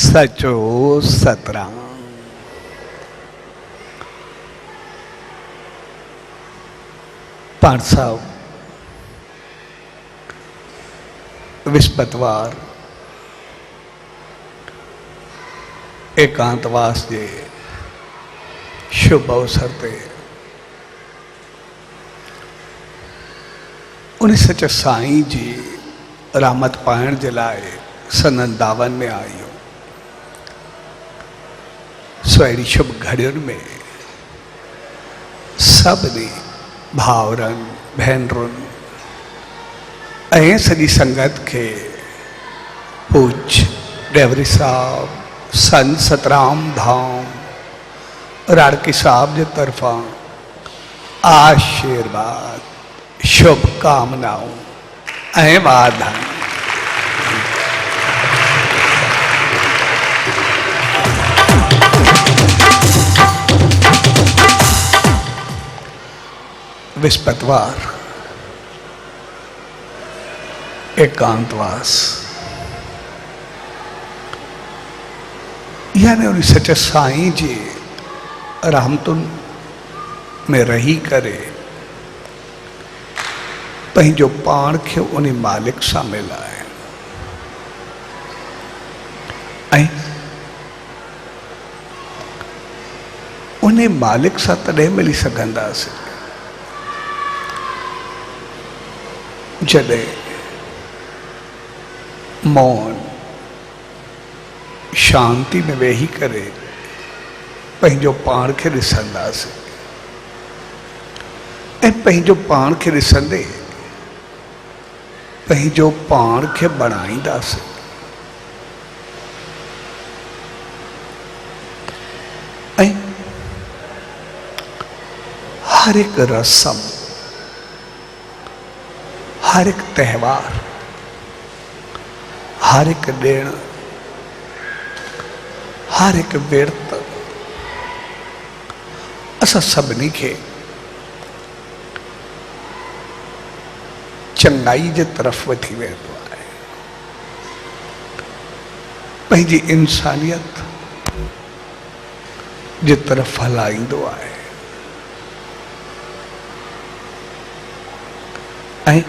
सचो सतराम। पाठ साहब विस्पतवार एकांतवास के शुभ अवसर पर उन्हें सच साईं जी रामत पाइण जे लाइ सनन दावन में आयो। स्वैरी शुभ घड़ियुनि में सभिनी भावरन भेनरुन ऐं सॼी संगत के पूज डेवरी साहब संत सतराम धाम राड़की साहब के तरफा आशीर्वाद शुभकामनाओं ऐं वाधायूं। विस्पतवार एकांतवास यानी उन सच साईं जी रहमतुन में रही करे पंहिंजो पाण खे उन मालिक सां मिलाए ऐं उन मालिक सां तॾहिं मिली सघंदासीं जॾहिं मौन शांति में वेही करे पंहिंजो पाण खे ॾिसंदासीं ऐं पंहिंजो पाण खे ॾिसंदे पंहिंजो पाण खे बणाईंदासीं। ऐं हर एक रस्म हर एक त्यौहार हर एक ॾिण हर एक विर्त असां सभिनी खे चंगाई जे तरफ़ वठी वेंदो आहे। पंहिंजी इंसानियत जे तरफ़ हलाईंदो आहे ऐं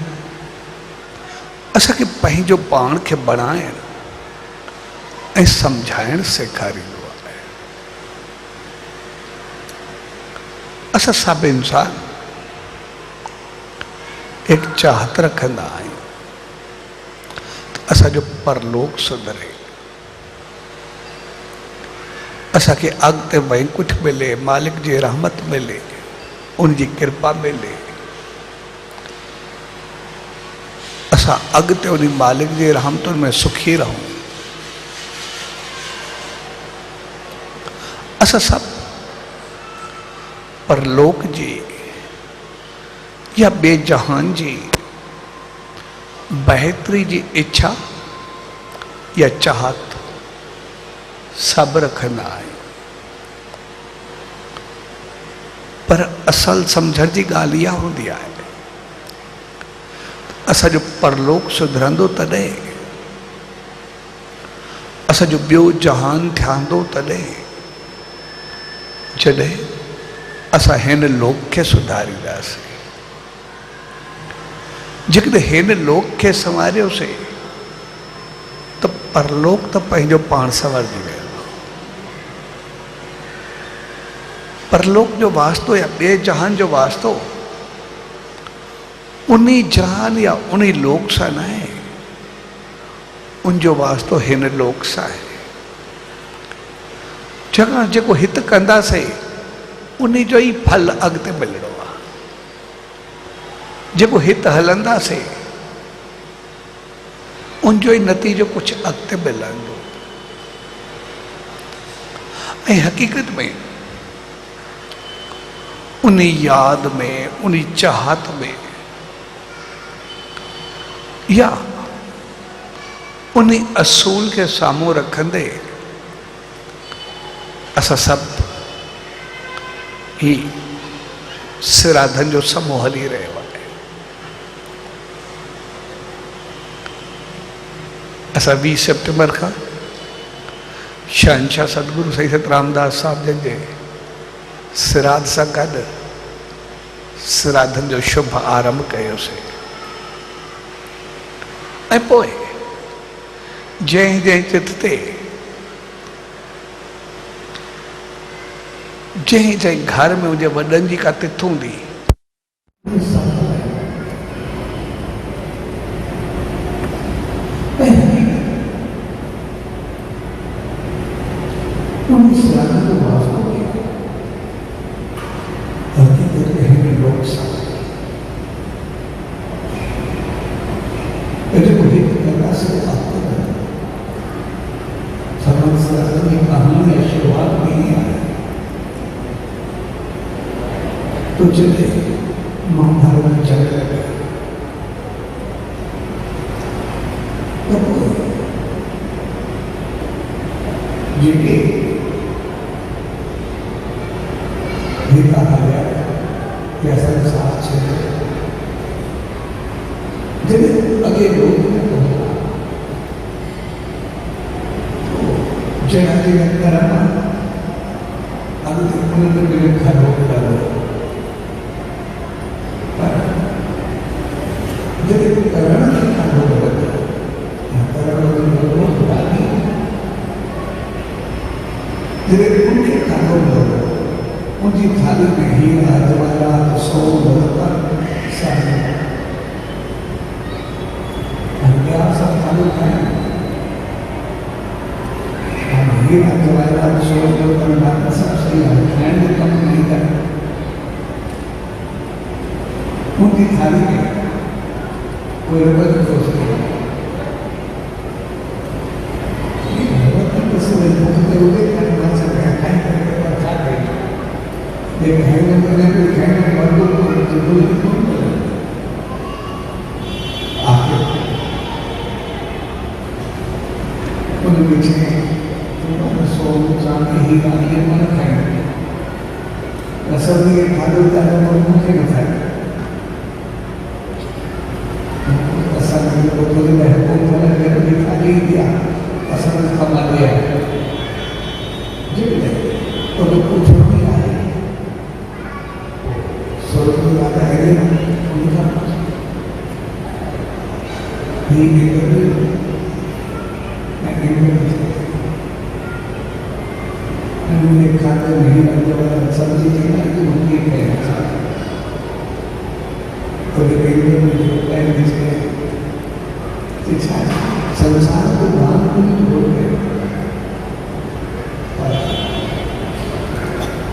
असांखे पंहिंजो पाण खे बणाइण ऐं सम्झाइण सेखारींदो आहे। असां सभु इंसान एक चाहत रखंदा आहियूं त असांजो परलोक सुधरे, असांखे अॻिते वैकुंठ मिले, मालिक जी रहमत मिले, उनजी कृपा मिले, असां अॻिते उन मालिक जी रहमतुनि में सुखी रहूं। असां सभु परलोक जी या बे जहान जी बहितरी जी इच्छा या चाहत सभु रखंदा आहियूं, पर असल सम्झण जी ॻाल्हि इहा हूंदी आहे असांजो परलोक सुधरंदो तॾहिं, असांजो ॿियो जहान ठहंदो तॾहिं जॾहिं असां हिन लोक खे सुधारींदासीं। जेकॾहिं हिन लोक खे संवारियोसीं त परलोक त पंहिंजो पाण संवरजी वेंदो। परलोक जो वास्तो या ॿिए जहान जो वास्तो उन्हीं जहान या उन्हीं लोक सां न आहे, उनजो वास्तो हिन लोक सां आहे। जॻह जेको हित कंदासीं उन्हीं जो ई फल अॻिते मिलणो आहे। जेको हित हलंदासीं उनजो ई नतीजो कुझु अॻिते मिलंदो। ऐं हक़ीक़त में उन याद में उन चाहत में या उन असूल के साम्हूं रखंदे असां सभु ही सिराधन जो समूह हली रहियो आहे। असां 20 सितंबर खां शहनशाह सतगुरु सही सत रामदास साहब जन जे श्राद्ध सां गॾु श्राद्धनि जो शुभ आरंभ कयोसीं। ऐं पोइ जंहिं जंहिं चित ते जंहिं जंहिं घर में मुंहिंजे वॾनि जी का तिथ हूंदी तो चले महाभारत में चल रहे जिनके ये कहा गया कि ऐसा साथ चले जब अगे लोग जगह जगह करना अभी मेरे घर हो गया उनकी थाली में हीरा जवाहरात सोन सब थाली खाए हीरा जवाहरात सोन सब सही है खाने कम नहीं कर उनकी थाली में कोई रबड़ तो संसार को दान हो गए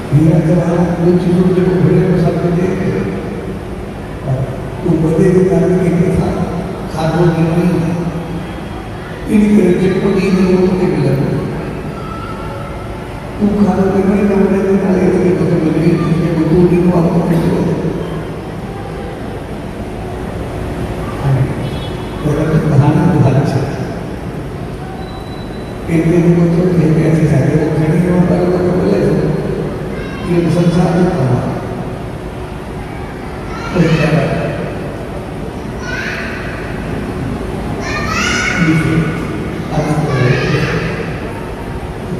हीरा जवाहरात दो चीजों को बड़े को सब दे तो बड़े के कारण के था खादों की नहीं इनके रिजेक्ट को नहीं हो तो मिला तू खादों के नहीं तो बड़े के कारण के तो मिले ये वो दो दिन आपको मिले एक दिन को तो खेल ऐसे सारे वो खड़ी है वहाँ पर तो बोले ये संसार में कहाँ तो क्या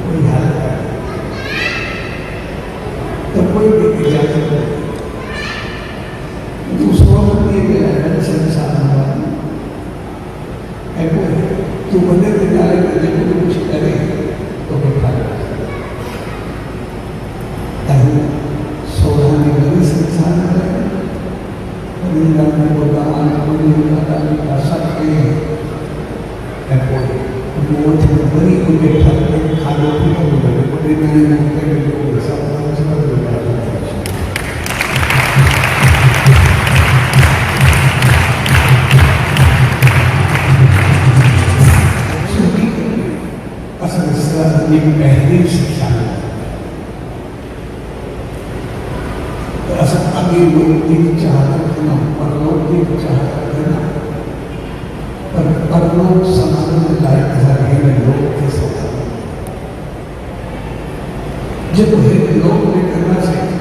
कोई हाल तो कोई भी इजाजत दूसरों को ये मिला संसार में तू बंदे के नारे में देखो कुछ करे तो बैठा सोहाने बड़ी संसार में भगवान का सकते हैं बड़ी को बैठा खाने ये पहली शिक्षा असल अभी लोग चाहते थे परलोक चाहते थे ना पर परलोक समाज में लायक लोग के साथ जब लोग में करना चाहिए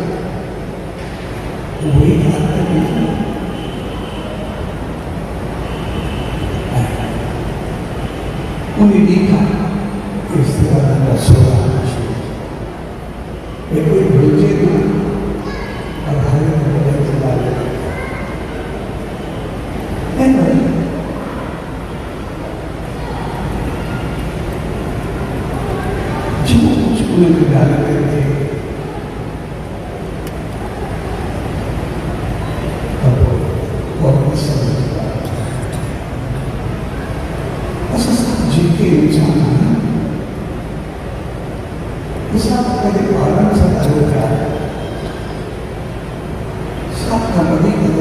वही उन्हें देखा इस तरह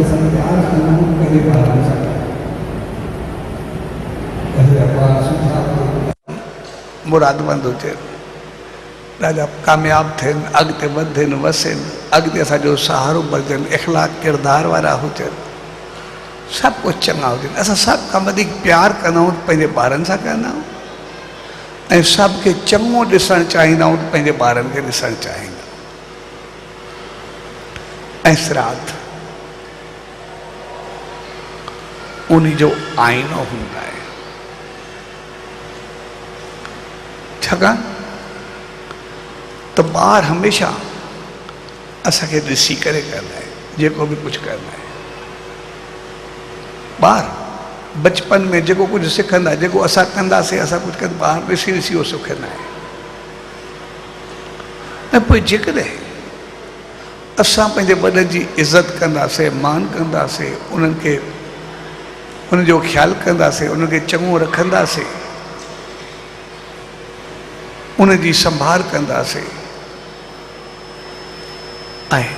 असां प्यार कंदा आहियूं पंहिंजे ॿारनि सां पंहिंजा ॿार सुठा मुरादमंद हुजनि, ॾाढा कामयाबु थियनि, अॻिते वधनि वसनि, अॻिते असांजो सहारो बणजनि, इख़लाक़ किरदार वारा हुजनि, सभु कुझु चङा हुजनि। असां सभ खां वधीक प्यार कंदा आहियूं पंहिंजे ॿारनि सां कंदा आहियूं ऐं सभ खे चङो ॾिसणु चाहींदा आहियूं, पंहिंजे ॿारनि खे ॾिसणु चाहींदा आहियूं। ऐं श्राद्ध उन जो आईनो हूंदा आहे, छाकाणि त ॿार हमेशह असांखे ॾिसी करे कंदा आहिनि जेको बि कुझु कंदा आहिनि। ॿार बचपन में जेको कुझु सिखंदा, जेको असां कंदासीं, असां कुझु कंदा, ॿार ॾिसी ॾिसी उहो सिखंदा आहिनि। ऐं पोइ जेकॾहिं असां पंहिंजे वॾनि जी इज़त कंदासीं, मान कंदासीं, उन्हनि खे उन जो ख़्यालु कंदासीं, उन्हनि खे चङो रखंदासीं, उन जी संभाल कंदासीं ऐं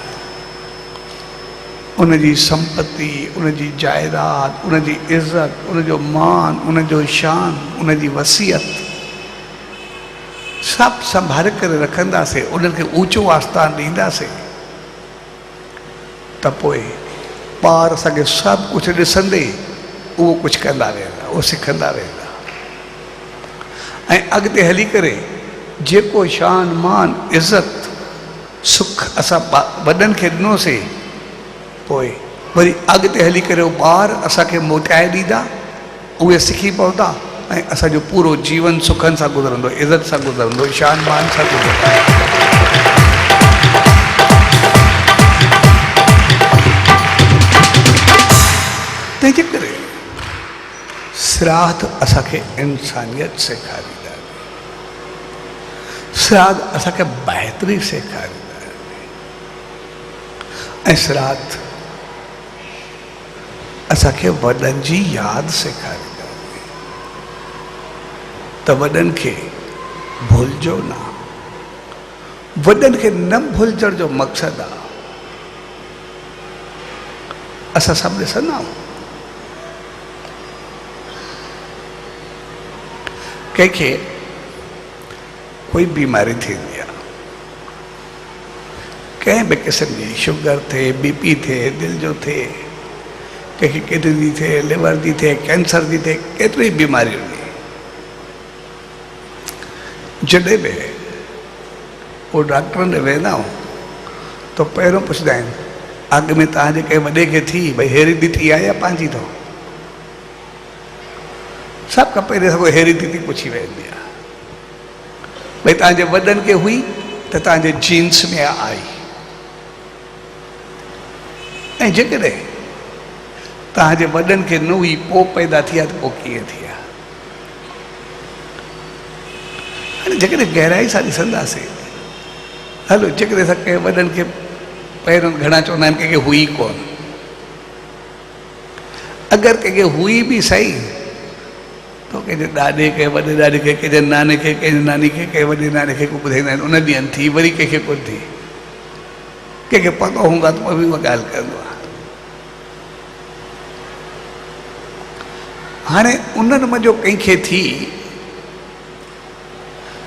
उन जी संपत्ति, उन जी जायदाद, उन जी इज़त, उन जो मान, उन जो शान, उन जी वसियत सभु संभाले करे रखंदासीं, उन्हनि खे ऊचो आस्थान ॾींदासीं, त पोइ ॿार असांखे सभु कुझु ॾिसंदे उहो कुझु कंदा वेंदा, उहो सिखंदा वेंदा ऐं अॻिते हली करे जेको शान मान इज़त सुख असां वॾनि खे ॾिनोसीं, पोइ वरी अॻिते हली करे उहो ॿार असांखे मोटाए ॾींदा, उहे सिखी पवंदा ऐं असांजो पूरो जीवन सुखनि सां गुज़रंदो, इज़त सां गुज़रंदो, शान मान सां गुज़रंदो। तंहिंजे करे श्राद्ध असांखे इंसानियत सेखारींदा आहिनि, श्राद्ध असांखे बहितरी सेखारींदा आहिनि ऐं श्राद्ध असांखे वॾनि जी यादि सेखारींदा आहिनि। त वॾनि खे भुलिजो न, वॾनि खे न भुलिजण जो मक़सदु आहे असां सभु ॾिसंदा आहियूं कंहिंखे कोई बीमारी थींदी आहे, कंहिं बि क़िस्म जी शुगर थिए, बीपी थिए, दिलि जो थिए, कंहिंखे किडनी जी थिए, लिवर जी थिए, कैंसर जी थिए, केतिरी बीमारियूं आहिनि। जॾहिं बि पोइ डॉक्टरनि ॾे वेंदा आहियूं त पहिरियों पुछंदा आहिनि, अॻु में तव्हांजे कंहिं वॾे खे थी, भई हेरीदिटी आहे या पंहिंजी अथव? सभ खां पहिरियों सॻो हेरीदिटी पुछी वेंदी आहे, भई तव्हांजे वॾनि खे हुई त तव्हांजे जीन्स में आई, ऐं जेकॾहिं तव्हांजे वॾनि खे न हुई पोइ पैदा थिया त पोइ कीअं थिया? हाणे जेकॾहिं गहराई सां ॾिसंदासीं, हलो जेकॾहिं असां कंहिं वॾनि खे पहिरियों घणा चवंदा आहिनि कंहिंखे हुई कोन, अगरि कंहिंखे हुई बि सही तो कंहिंजे ॾाॾे खे, वॾे ॾाॾे खे, कंहिंजे नाने खे, कंहिंजे नानी खे, कंहिं वॾे नाने खे को ॿुधाईंदा आहिनि, उन ॾींहंनि थी, वरी कंहिंखे कोन थी, कंहिंखे पतो हूंदो आहे त पोइ बि उहा ॻाल्हि कंदो आहे। हाणे उन्हनि मंझो कंहिंखे थी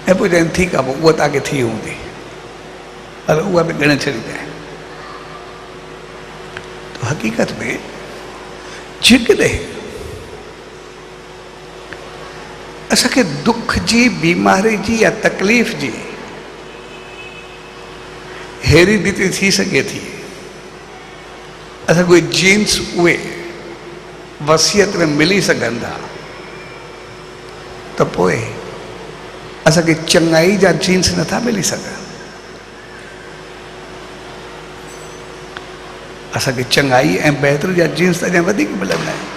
ऐं पोइ चवनि ठीकु आहे, पोइ उहा तव्हांखे थी हूंदी, हलो उहा बि ॻणे छॾींदा आहिनि। त हक़ीक़त में जेकॾहिं असांखे दुख जी, बीमारी जी या तकलीफ़ जी हेरीदिटी थी सघे थी, असांखे उहे जीन्स उहे वसियत में मिली सघनि था, त पोइ असांखे चङाई जा जीन्स नथा मिली सघनि, असांखे चङाई ऐं बहितरी जा जीन्स त अञा वधीक मिलंदा आहिनि।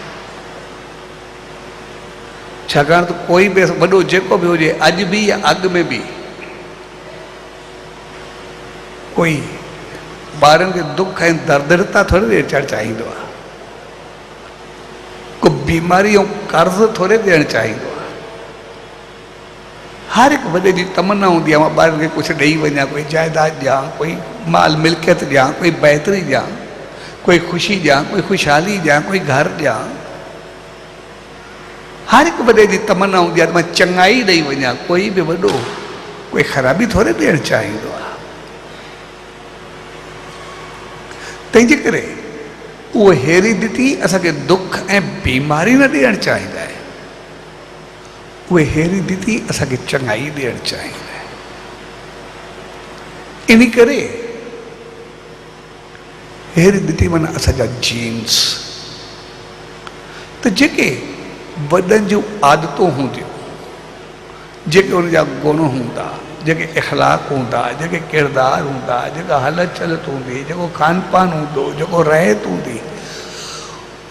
छाकाणि त कोई बि वॾो जेको बि हुजे, अॼु बि या अॻु में बि कोई ॿारनि खे दुख ऐं दर्दता थोरी ॾियणु चाहींदो आहे, को बीमारी ऐं कर्ज़ थोरे ॾियणु चाहींदो आहे। हर हिकु वॾे जी तमन्ना हूंदी आहे, मां ॿारनि खे कुझु ॾेई वञा, कोई जाइदाद ॾियां, कोई माल मिल्कियत ॾियां, कोई बहितरी ॾियां, कोई खुशी ॾियां, कोई खुशहाली ॾियां, कोई घर ॾियां। हर हिकु वॾे जी तमन्ना हूंदी आहे त मां चङाई ॾेई वञा। कोई बि वॾो कोई ख़राबी थोरे ॾियणु चाहींदो आहे। तंहिंजे करे उहो हेरिडिटी असांखे दुख ऐं बीमारी न ॾियणु चाहींदा आहिनि, उहे हेरिडिटी असांखे चङाई ॾियणु चाहींदा आहिनि। इन करे हेरिडिटी माना असांजा जीन्स। त जेके वॾनि जूं आदतूं हूंदियूं, जेके उनजा गुण हूंदा, जेके इख़लाक हूंदा, जेके किरदार हूंदा, जेका हलत चलत हूंदी, जेको खान पान हूंदो, जेको रहत हूंदी,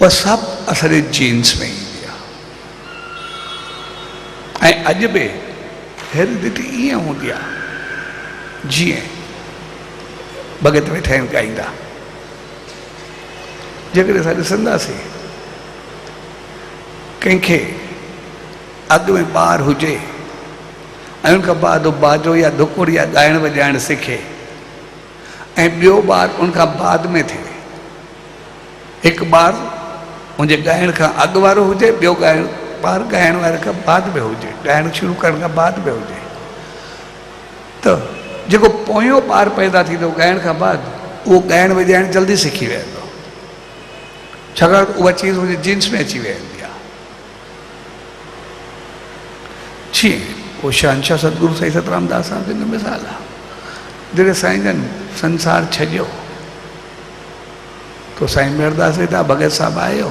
उहा सभु असांजे जीन्स में ईंदी आहे। ऐं अॼु बि हेरिडिटी ईअं हूंदी आहे जीअं भॻत वेठा आहिनि ॻाईंदा। जेकॾहिं असां ॾिसंदासीं कंहिंखे अॻु में ॿार हुजे ऐं उनखां बाद बाजो या धुकुर या ॻाइणु वॼाइणु सिखे ऐं ॿियो ॿार उनखां बाद में थिए, हिकु ॿार मुंहिंजे ॻाइण खां अॻु वारो हुजे, ॿियो ॿार ॻाइण वारे खां बाद में हुजे, ॻाइणु शुरू करण खां बाद में हुजे, त जेको पोयों ॿार पैदा थींदो ॻाइण खां बाद, उहो ॻाइणु वॼाइणु जल्दी सिखी वेंदो, छाकाणि त उहा चीज़ हुनजे जीन्स में अची वेंदी आहे। जीअं वो शहंशाह सतगुरु साईं सतराम दास साहिब जी मिसाल आहे। जॾहिं साईं जन संसार छॾियो तो साईं मेहरदास वेठा, भगत साहब आयो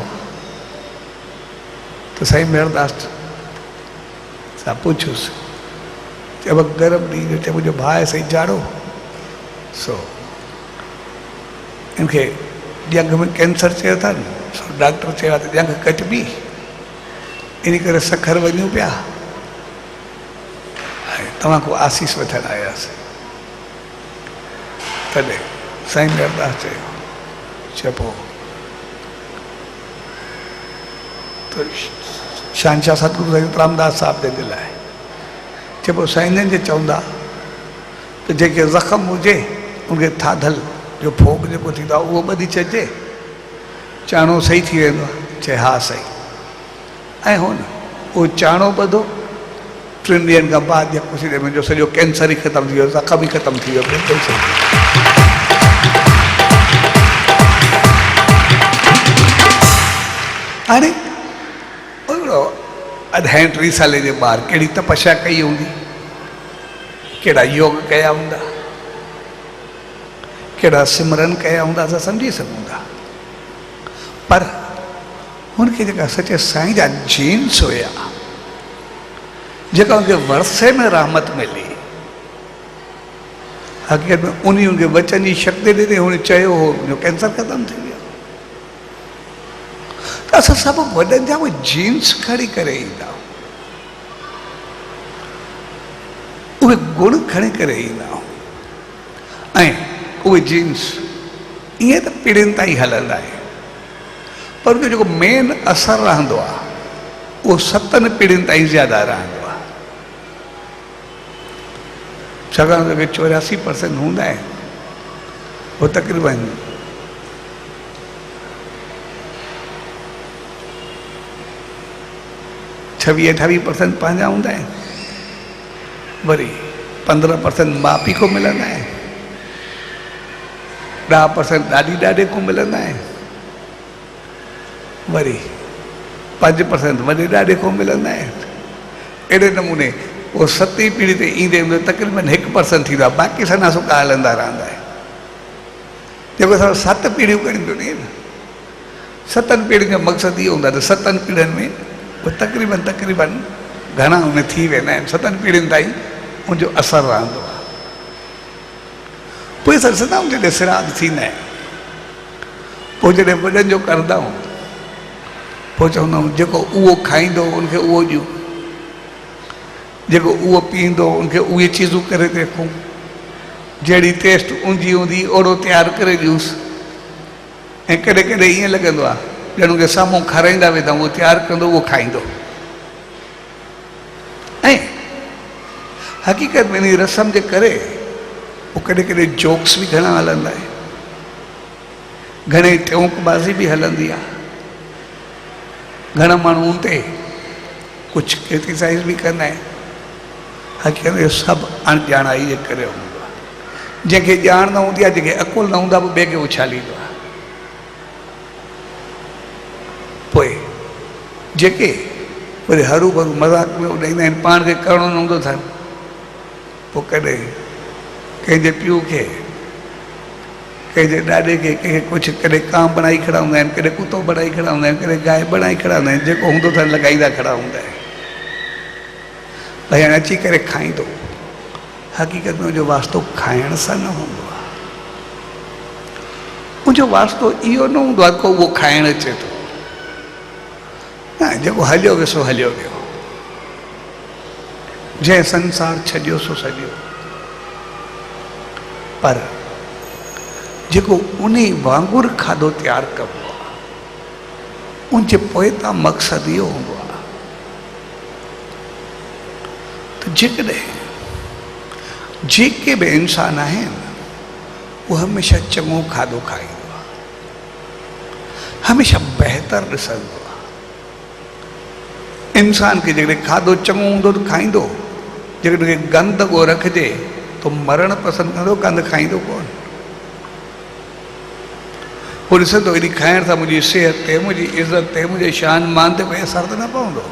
तो साईं मेहरदास सां पुछियुसि, चयो गरम ॾींहुं जो, चयो मुंहिंजो भाउ आहे साईं जाड़ो, सो इनखे ॼंघ में कैंसर चयो था न, सो डॉक्टर चयो आहे त ॼंघ कटबी, इन करे सखर वञूं पिया, तव्हां को आसीस वठणु आयासीं। तॾहिं साईं मेहरदास चयो पोइ त शहंशाह सतगुरु साईं रामदास साहिब जे दिलि आहे, चए पोइ साईं जन जे चवंदा त जेके ज़ख़्म हुजे उनखे थाधल जो फोग जेको थींदो आहे उहो ॿधी छॾिजे, चाणो सही थी वेंदो आहे। चए हा साईं। ऐं हो न उहो चाणो ॿधो, 3 ॾींहंनि खां बाद या कुझु ॾींहं मुंहिंजो सॼो कैंसर ई ख़तमु थी वियो, ज़ख़्म ई ख़तमु थी वियो। हाणे ओहिड़ो 2.5-3 साले जे ॿार कहिड़ी तपस्या कई हूंदी, कहिड़ा योग कया हूंदा, कहिड़ा सिमरन कया हूंदा, असां सम्झी सघूं था। पर हुनखे जेका सचे साईं जा जीन्स हुया, जेका उनखे वरसे में रहमत मिली, हक़ीक़त में उनखे वचन जी शक्ति ॾिनी, हुन चयो हो मुंहिंजो कैंसर ख़तमु थी वियो। त असां सभु वॾनि जा उहे जीन्स खणी करे ईंदा, उहे गुण खणी करे ईंदा, ऐं उहे जीन्स ईअं त पीढ़ियुनि ताईं हलंदा आहिनि, पर उनजो जेको मेन असरु रहंदो आहे उहो 7 पीढ़ियुनि ताईं ज़्यादा रहंदो आहे। छाकाणि त 84% हूंदा आहिनि, उहो तक़रीबन 26-28% पंहिंजा हूंदा आहिनि, वरी 15% माउ पीउ को मिलंदा आहिनि, 10% ॾाॾी ॾाॾे को मिलंदा आहिनि, वरी 5% वॾे ॾाॾे को मिलंदा आहिनि। अहिड़े नमूने उहो 7वीं पीढ़ी ते ईंदे ईंदे तक़रीबन 1% थींदो आहे, बाक़ी सना सुका हलंदा रहंदा आहिनि। जेको असां 7 पीढ़ियूं कढियूं न, 7 पीढ़ियुनि जो मक़सदु इहो हूंदो आहे त 7 पीढ़ियुनि में उहे तक़रीबन घणा उन थी वेंदा आहिनि, 7 पीढ़ियुनि ताईं उनजो असरु रहंदो आहे। पोइ असां ॾिसंदा आहियूं जॾहिं श्राद्ध थींदा आहिनि, पोइ जॾहिं वॾनि जो कंदा आहियूं, पोइ चवंदा आहियूं जेको उहो खाईंदो उनखे उहो ॾियूं, जेको उहो पीअंदो उनखे उहे चीज़ूं करे रखूं, जहिड़ी टेस्ट उंजी हूंदी ओहिड़ो तयारु करे ॾियूंसि। ऐं कॾहिं कॾहिं ईअं लॻंदो आहे ॼण उनखे साम्हूं खाराईंदा वेंदा, उहो तयारु कंदो, उहो खाईंदो। ऐं हक़ीक़त में इन रस्म जे करे पोइ कॾहिं कॾहिं जोक्स बि घणा हलंदा आहिनि। घणे टेऊंकबाज़ी भी हलंदी आहे, घणा माण्हू उते कुझु क्रिटिसाइज़ भी कंदा आहिनि। हक़ीक़त में सभु अणॼाणाई जे करे हूंदो आहे। जंहिंखे ॼाण न हूंदी आहे, जंहिंखे अकुल न हूंदा, ॿिए खे उछालींदो आहे। पोइ जेके वरी हरू भरू मज़ाक में उॾाईंदा आहिनि, पाण खे करिणो न हूंदो अथनि, पोइ कॾहिं कंहिंजे पीउ खे, कंहिंजे ॾाॾे खे, कंहिंखे कुझु कॾहिं कां बणाई खड़ा हूंदा आहिनि, कॾहिं कुतो बणाई खड़ा हूंदा आहिनि, कॾहिं गांइ बणाई खड़ा हूंदा आहिनि। जेको हूंदो अथनि लॻाईंदा खड़ा हूंदा आहिनि, भई हाणे अची करे खाईंदो। हक़ीक़त में उनजो वास्तो खाइण सां न हूंदो आहे। उनजो वास्तो इहो न हूंदो आहे को उहो खाइणु अचे थो, न, जेको हलियो वियो सो हलियो वियो। जंहिं संसार छॾियो सो सॼो। पर जेको उन वांगुरु खाधो तयारु कबो आहे, उनजे पोइतां मक़सदु इहो हूंदो आहे त जेकॾहिं जेके बि इंसान आहिनि उहो हमेशह चङो खाधो खाईंदो आहे, हमेशह बहितर ॾिसंदो आहे। इंसान खे जेकॾहिं खाधो चङो हूंदो त खाईंदो, जेकॾहिं गंद को रखिजे तो मरण पसंदि कंदो, गंद खाईंदो कोन। हू ॾिसंदो हेॾी खाइण सां मुंहिंजी सिहत ते, मुंहिंजी इज़त ते, मुंहिंजे शान मान ते कोई असरु त न पवंदो।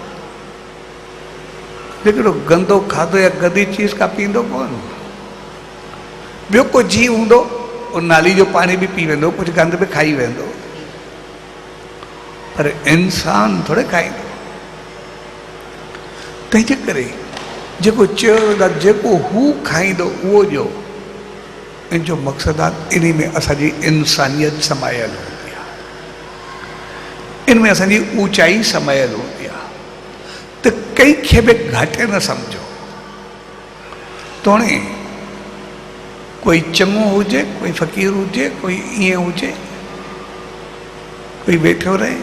हिकिड़ो गंदो खाधो या गंदी चीज़ का पींदो कोन। ॿियो को जीव हूंदो, उन नाली जो पाणी बि पी वेंदो, कुझु गंद बि खाई वेंदो, पर इंसान थोरे खाईंदो। तंहिंजे करे जेको चयो वेंदो आहे, जेको हू खाईंदो उहो ॾियो, इन जो मक़सदु आहे इन में असांजी इंसानियत समायल हूंदी आहे, इन में असांजी ऊचाई समायल हूंदी आहे। त कंहिंखे बि घटि न सम्झो। तोणे कोई चङो हुजे, कोई फ़क़ीर हुजे, कोई ईअं हुजे, कोई वेठो रहे।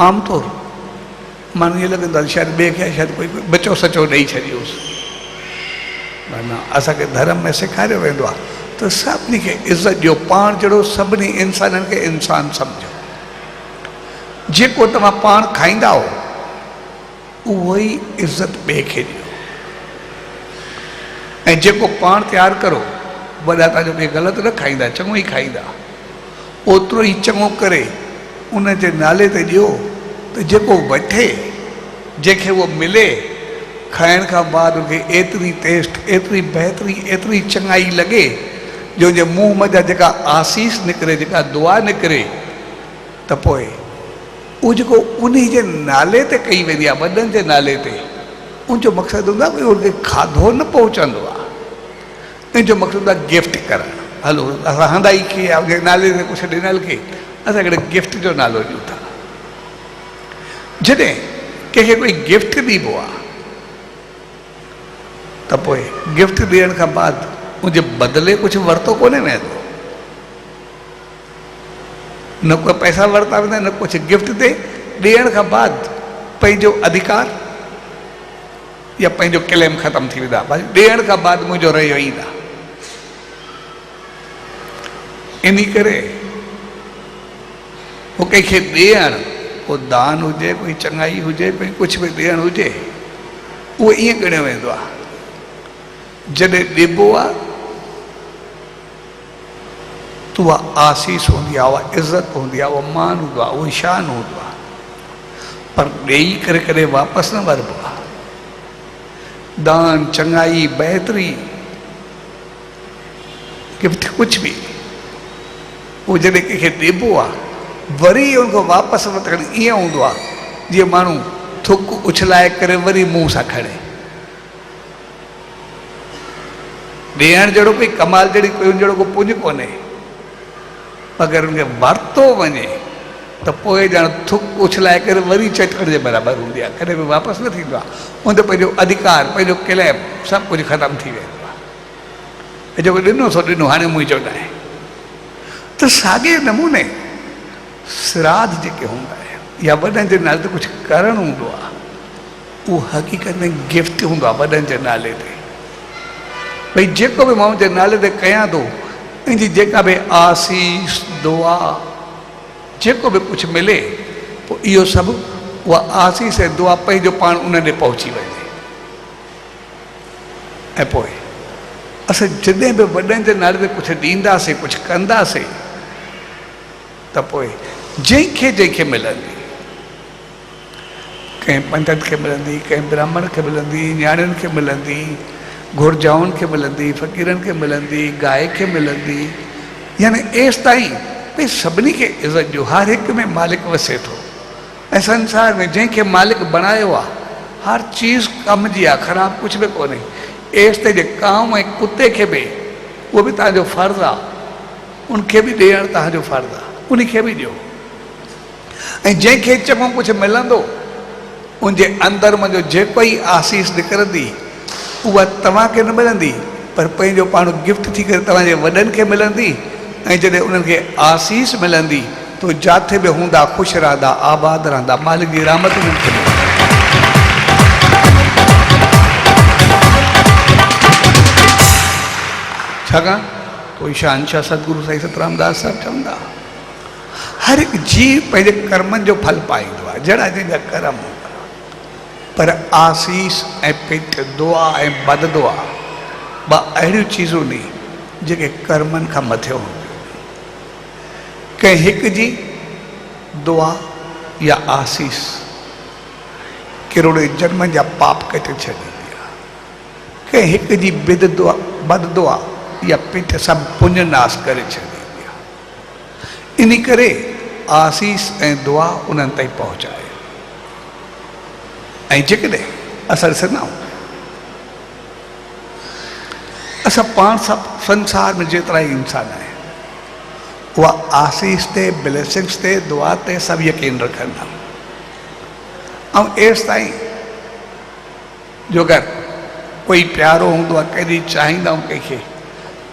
आमतौर माण्हू ईअं लॻंदो आहे शायदि ॿिए खे शायदि कोई बचो सचो ॾेई छॾियोसि। माना असांखे धर्म में सेखारियो वेंदो आहे त सभिनी खे इज़त ॾियो, पाण जहिड़ो सभिनी इंसाननि खे इंसान सम्झो। जेको तव्हां पाण खाईंदा हो उहो ई इज़त ॿिए खे ॾियो, ऐं जेको पाण तयारु करो, वॾा तव्हांजो ॿिए ग़लति न खाईंदा, चङो ई खाईंदा, ओतिरो ई चङो करे उन जे नाले ते ॾियो त जेको वठे, जंहिंखे उहो मिले, खाइण खां बाद उनखे एतिरी टेस्ट, एतिरी बहितरी, एतिरी चङाई लॻे जो जे मुंहुं मथां जेका आसीस निकिरे, जेका दुआ निकिरे, त पोइ उहो जेको उन जे नाले ते कई वेंदी आहे, वॾनि जे नाले ते, उनजो मक़सदु हूंदो आहे भई उनखे खाधो न पहुचंदो आहे। इन जो मक़सदु आहे गिफ्ट करणु। हलो असां हंधाई खे या नाले ते कुझु ॾिनल खे असां हिकिड़े गिफ्ट जो नालो ॾियूं था। जॾहिं कंहिंखे कोई गिफ्ट ॾिबो आहे त पोइ गिफ्ट ॾियण खां बाद उनजे बदिले कुझु वरितो कोन्हे वेंदो, न को पैसा वरिता वेंदा, न कुझु। गिफ्ट ते ॾियण खां बाद पंहिंजो अधिकार या पंहिंजो क्लेम ख़तमु थी वेंदा। भई ॾियण खां बाद मुंहिंजो रहियो ई न। इन करे उहो कंहिंखे ॾियणु, को दान हुजे, कोई चङाई हुजे, कोई कुझु बि ॾियणु हुजे, उहो ईअं ॻणियो वेंदो आहे। जॾहिं ॾिबो आहे त उहा आसीस हूंदी आहे, उहा इज़त हूंदी आहे, उहो मान हूंदो आहे, उहो शान हूंदो आहे। पर ॾेई करे कॾहिं वापसि न वरिबो आहे। दान, चङाई, बहितरी, गिफ्ट कुझु बि, उहो जॾहिं कंहिंखे ॾिबो आहे वरी उनखां वापसि वठणु ईअं हूंदो आहे जीअं माण्हू थुक उछलाए करे वरी मुंहं सां खणे। ॾियण जहिड़ो कोई कमाल जहिड़ी कोई जहिड़ो को पुञ कोन्हे। अगरि उनखे वरितो वञे त पोइ ॼण थुक उछलाए करे वरी चटण जे बराबरि हूंदी आहे, कॾहिं बि वापसि न थींदो आहे। उन ते पंहिंजो अधिकार, पंहिंजो क्लेम सभु कुझु ख़तमु थी वेंदो आहे। जेको ॾिनो सो ॾिनो, हाणे मुंहिंजो न आहे। त साॻे नमूने श्राद्ध जेके हूंदा आहिनि या वॾनि जे नाले ते कुझु करणु हूंदो आहे, उहो हक़ीक़त में गिफ्ट हूंदो आहे वॾनि जे नाले ते। भई जेको बि माण्हू जे नाले ते कयां थो, इनजी जेका भी आसीस दुआ जेको भी कुछ मिले पोइ इहो सभु उहा आसीस ऐं दुआ पंहिंजो पाण उन ॾे पहुची वञे। ऐं पोइ असां जॾहिं बि वॾनि जे नाले ते कुझु ॾींदासीं कुझु कंदासीं त पोइ जंहिंखे मिलंदी, कंहिं पंडित खे मिलंदी, कंहिं ब्राह्मण खे मिलंदी, न्याणियुनि खे मिलंदी, घुरजाउनि खे मिलंदी, फ़क़ीरनि खे मिलंदी, गाय खे मिलंदी, यानी एसि ताईं भई सभिनी खे इज़त जो हर हिक में मालिक वसे थो। ऐं संसार में जंहिंखे मालिक बणायो आहे हर चीज़ कम जी आहे, ख़राबु कुझु बि कोन्हे। एसि ताईं जे कांव ऐं कुते खे बि उहो बि तव्हांजो फ़र्ज़ु आहे, उनखे बि ॾियणु तव्हांजो फ़र्ज़ु आहे, उनखे बि ॾियो। ऐं जंहिंखे चङो कुझु मिलंदो उनजे अंदरि मुंहिंजो जेको ई आसीस निकिरंदी उहा तव्हांखे न मिलंदी पर पंहिंजो पाण गिफ्ट थी करे तव्हांजे वॾनि खे मिलंदी। ऐं जॾहिं उन्हनि खे आसीस मिलंदी तो जिथे बि हूंदा ख़ुशि रहंदा, आबाद रहंदा, मालिक जी रहमत उन्हनि खे मिलंदी। छाकाणि कोई शहंशाह सतगुरु साईं सतरामदास साहिबु चवंदा हर हिकु जीव पंहिंजे कर्मनि जो फल पाईंदो आहे, जहिड़ा जंहिंजा कर्म हूंदा, पर आसीस ऐं पेट दुआ ऐं बद दुआ ॿ अहिड़ियूं चीज़ूं नी जेके कर्मनि खां मथे हूंदियूं। कंहिं हिक जी दुआ या आसीस किरोड़े जन्मनि जा पाप कटे छॾींदी आहे। कंहिं हिक जी बद दुआ या पेट सभु पुण्य नाश करे छॾींदी आहे। इन करे आसीस ऐं दुआ उन्हनि ताईं पहुचाए। ऐं जेकॾहिं असां ॾिसंदा आहियूं असां पाण सभु संसार में जेतिरा ई इंसान आहिनि उहा आसीस ते, ब्लेसिंग्स ते, दुआ ते सभु यकीन रखंदा। ऐं एसि ताईं जो अगरि कोई प्यारो हूंदो आहे, कॾहिं चाहींदा आहियूं कंहिंखे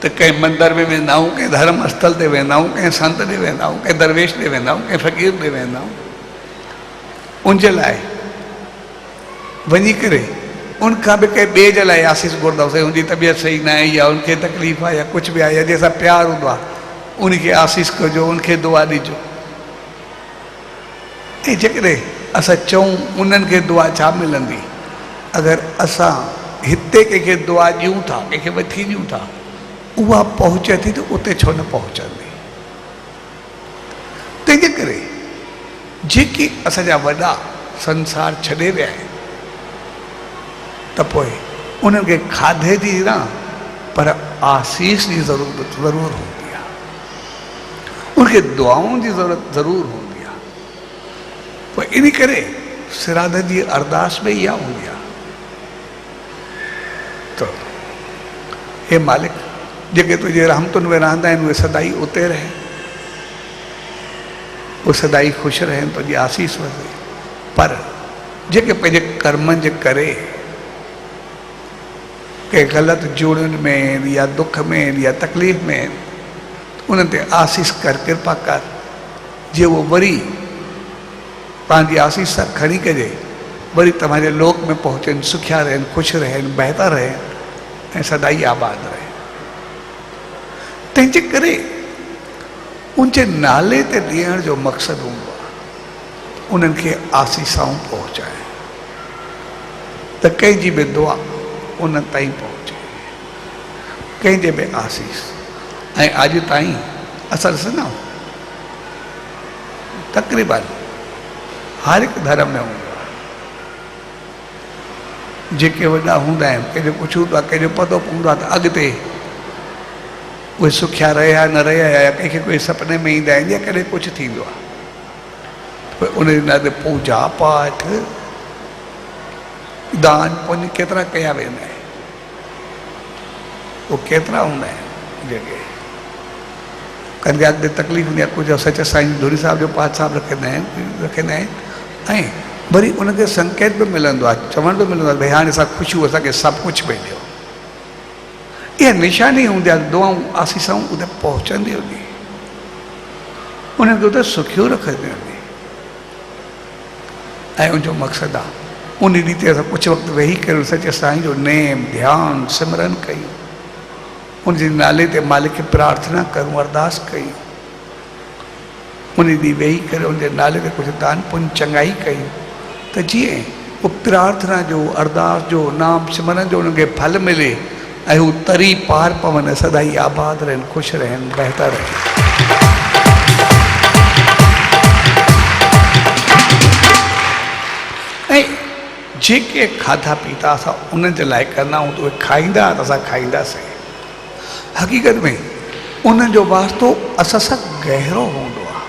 त कंहिं मंदर में वेंदा आहियूं, कंहिं धर्म स्थल ते वेंदा आहियूं, कंहिं संत ॾे वेंदा आहियूं, कंहिं दरवेश ॾे वेंदा आहियूं, कंहिं फ़क़ीर ॾे वेंदा आहियूं, उनजे लाइ वञी करे उनखां बि कंहिं ॿिए जे लाइ आसीस घुरंदा साईं उनजी तबियत सही न आहे या उनखे तकलीफ़ आहे या कुझु बि आहे या जंहिंसां प्यारु हूंदो आहे उनखे आसीस कजो, उनखे दुआ ॾिजो। ऐं जेकॾहिं असां चऊं उन्हनि खे दुआ छा मिलंदी, अगरि असां हिते कंहिंखे दुआ ॾियूं था, कंहिंखे वठी ॾियूं था, उहा पहुचे थी त उते छो न पहुचंदी। तंहिंजे करे जेके असांजा वॾा संसार छॾे विया आहिनि त पोइ उन्हनि खे खाधे जी न पर आसीस जी ज़रूरत ज़रूरु हूंदी आहे, उनखे दुआउनि जी ज़रूरत ज़रूरु हूंदी आहे। पोइ इन करे सिराद जी अरदास में इहा हूंदी आहे त हे मालिक जेके तुंहिंजे रहमतुनि में रहंदा आहिनि उहे सदाई उते रहे, उहे सदाई ख़ुशि रहनि, तुंहिंजी आसीस वसे। पर जेके पंहिंजे कर्मनि जे करे कंहिं ग़लति जोड़ियुनि में या दुख में या तकलीफ़ में उन्हनि ते आसीस कर, कृपा कर, जे उहो वरी पंहिंजी आसीस सां खणी कजे, वरी तव्हांजे लोक में पहुचनि, सुखिया रहनि, ख़ुशि रहनि, बहितर रहनि ऐं सदाई आबाद रहनि। तंहिंजे करे उनजे नाले ते ॾियण जो मक़सदु हूंदो आहे उन्हनि खे आसीसाऊं पहुचाए त कंहिंजी बि दुआ उन्हनि ताईं पहुचे, कंहिंजे बि आसीस। ऐं अॼु ताईं असां ॾिसंदा आहियूं तक़रीबन हर हिकु धर्म में हूंदो आहे, जेके वॾा हूंदा आहिनि कंहिंजो कुझु हूंदो आहे, कंहिंजो पतो पवंदो आहे त अॻिते उहे सुखिया रहिया न रहिया या कंहिंखे कोई सुपिने में ईंदा आहिनि या कॾहिं कुझु थींदो आहे, पोइ उनजे नाले पूजा पाठ दान पुण्य केतिरा कया वेंदा आहिनि, उहे केतिरा हूंदा आहिनि जेके कंहिंखे अॻिते तकलीफ़ हूंदी आहे। कुझु सच साईं धूरी साहिब जो पाठ साहिबु रखंदा आहिनि ऐं वरी उनखे संकेत बि मिलंदो आहे, चवण बि मिलंदो आहे भई हाणे असां ख़ुशियूं असांखे सभु कुझु पई ॾियो। इहा निशानी हूंदी आहे, दुआऊं आसीसाऊं उते पहुचंदी हूंदी, उन्हनि खे उते सुखियो रखंदी हूंदी। ऐं उनजो मक़सदु आहे उन रीति असां कुझु वक़्तु वेही करे सचे साईं जो नेम ध्यानु सिमरन कयूं उनजे नाले ते मालिक खे प्रार्थना करूं, अरदास कयूं। उन ॾींहुं वेही करे उनजे नाले ते कुझु दान पुण्य चङाई कयूं त जीअं उहो प्रार्थना जो, अरदास जो, नाम सिमरन जो उनखे फल मिले ऐं हू तरी पार पवनि, सदाई आबाद रहनि, ख़ुशि रहनि, बहितर रहनि। ऐं जेके खाधा पीता असां उन्हनि जे लाइ कंदा आहियूं त उहे खाईंदा त असां खाईंदासीं। हक़ीक़त में उन्हनि जो वास्तो असां सां गहरो हूंदो आहे।